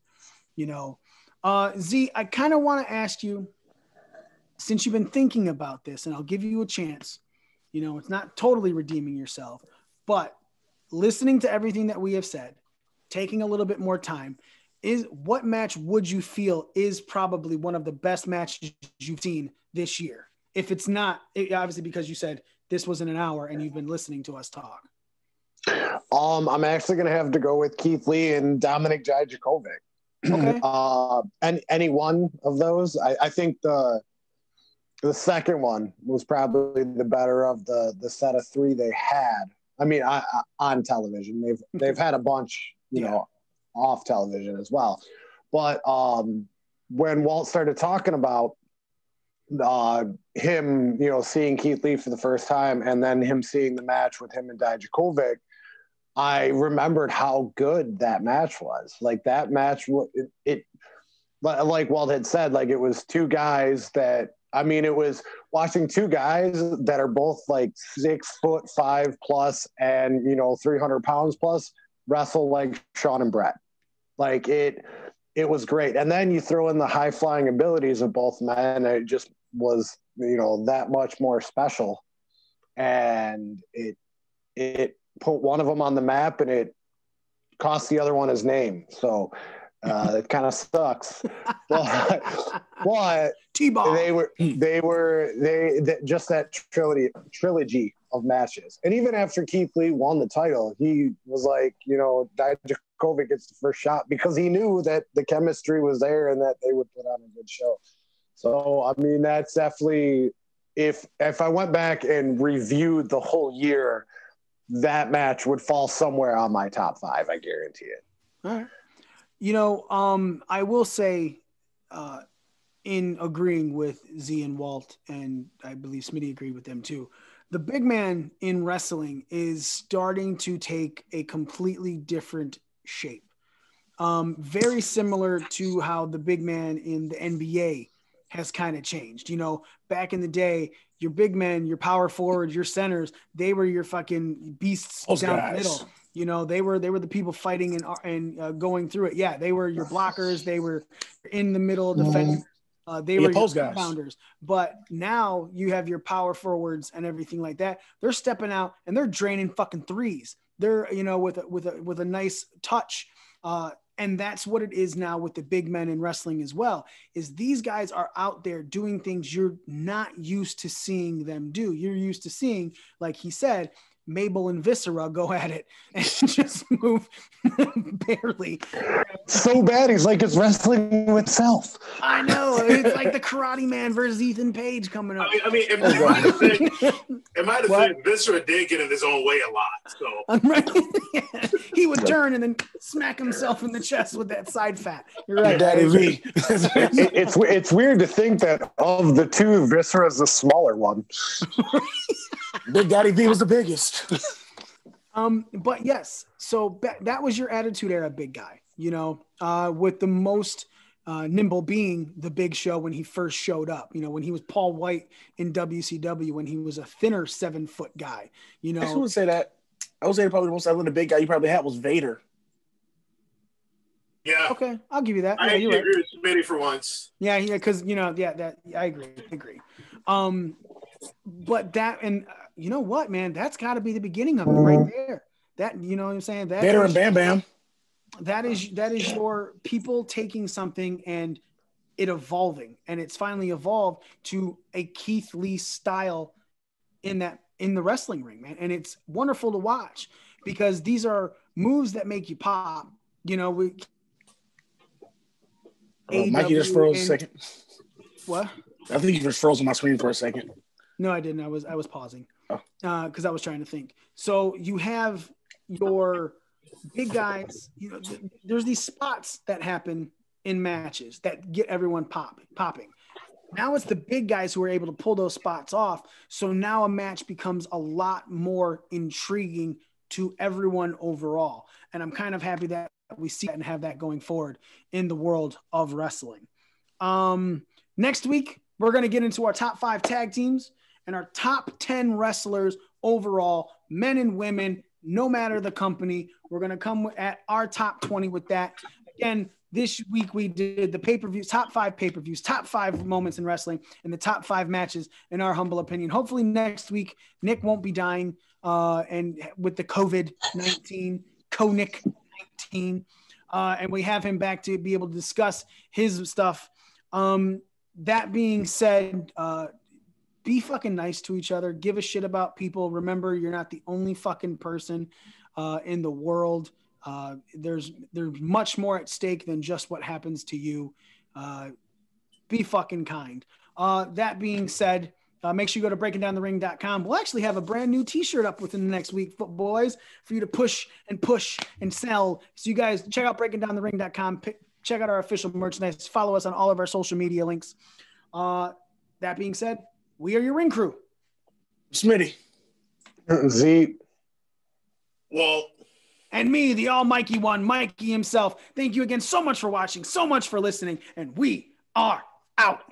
Z, I kind of want to ask you since you've been thinking about this, and I'll give you a chance, it's not totally redeeming yourself, but listening to everything that we have said, taking a little bit more time, what match would you feel is probably one of the best matches you've seen this year? If it's not, obviously because you said this was in an hour and you've been listening to us talk. I'm actually going to have to go with Keith Lee and Dominic Dijakovic. Okay. And any one of those. I think the second one was probably the better of the set of three they had. I mean, on television, they've had a bunch, off television as well. But when Walt started talking about him, seeing Keith Lee for the first time, and then him seeing the match with him and Dijakovic, I remembered how good that match was. Like that match, it like Walt had said, like it was two guys that, I mean, it was watching two guys that are both like 6'5" plus and 300 pounds plus wrestle like Sean and Brett. Like it was great. And then you throw in the high flying abilities of both men. It just was, that much more special. And it put one of them on the map and it cost the other one his name. So it kind of sucks. But T-ball. they just that trilogy of matches. And even after Keith Lee won the title, he was like, Dijakovic gets the first shot because he knew that the chemistry was there and that they would put on a good show. So, I mean, that's definitely, if I went back and reviewed the whole year, that match would fall somewhere on my top 5. I guarantee it. All right. I will say, in agreeing with Z and Walt, and I believe Smitty agreed with them too, the big man in wrestling is starting to take a completely different shape. Very similar to how the big man in the NBA has kind of changed. Back in the day, your big men, your power forwards, your centers, they were your fucking beasts down the middle. They were the people fighting and going through it. Yeah, they were your blockers. They were in the middle defending. They were your rebounders. But now you have your power forwards and everything like that. They're stepping out and they're draining fucking threes. They're with a nice touch. And that's what it is now with the big men in wrestling as well, is these guys are out there doing things you're not used to seeing them do. You're used to seeing, like he said, Mabel and Viscera go at it and just move barely. So bad. He's like, it's wrestling itself. I know. It's like the Karate Man versus Ethan Page coming up. I mean, it might have been Viscera did get in his own way a lot. So Yeah. He would turn and then smack himself in the chest with that side fat. You're right, Daddy V. It's weird to think that of the two, Viscera's the smaller one. Big Daddy V was the biggest. But yes, so that was your Attitude Era big guy, with the most nimble being the Big Show when he first showed up, when he was Paul White in WCW, when he was a thinner 7-foot guy, I would say that. I would say probably the most athletic big guy you probably had was Vader. Yeah. Okay, I'll give you that. I agree with Smitty for once. Yeah, because that I agree. But that, and you know what, man, that's got to be the beginning of it right there. That, you know what I'm saying? That Vader and Bam Bam. That is your people taking something and it evolving, and it's finally evolved to a Keith Lee style in the wrestling ring, man. And it's wonderful to watch because these are moves that make you pop. Mikey just froze a second. What? I think he just froze on my screen for a second. No, I didn't. I was pausing because I was trying to think. So you have your big guys. There's these spots that happen in matches that get everyone popping. Now it's the big guys who are able to pull those spots off. So now a match becomes a lot more intriguing to everyone overall. And I'm kind of happy that we see that and have that going forward in the world of wrestling. Next week, we're going to get into our top 5 tag teams and our top 10 wrestlers overall, men and women, no matter the company. We're going to come at our top 20 with that. Again, This week we did the pay-per-views, top 5 pay-per-views, top 5 moments in wrestling, and the top 5 matches in our humble opinion. Hopefully next week Nick won't be dying and with the COVID-19, Nick-19, and we have him back to be able to discuss his stuff. That being said, be fucking nice to each other. Give a shit about people. Remember, you're not the only fucking person in the world. There's much more at stake than just what happens to you. Be fucking kind. That being said, make sure you go to breakingdownthering.com. We'll actually have a brand new t-shirt up within the next week, boys, for you to push and sell. So you guys check out breakingdownthering.com. Check out our official merchandise. Follow us on all of our social media links. That being said, we are your ring crew. Smitty. Zeke. Well, and me, the almighty one, Mikey himself. Thank you again so much for watching, so much for listening, and we are out.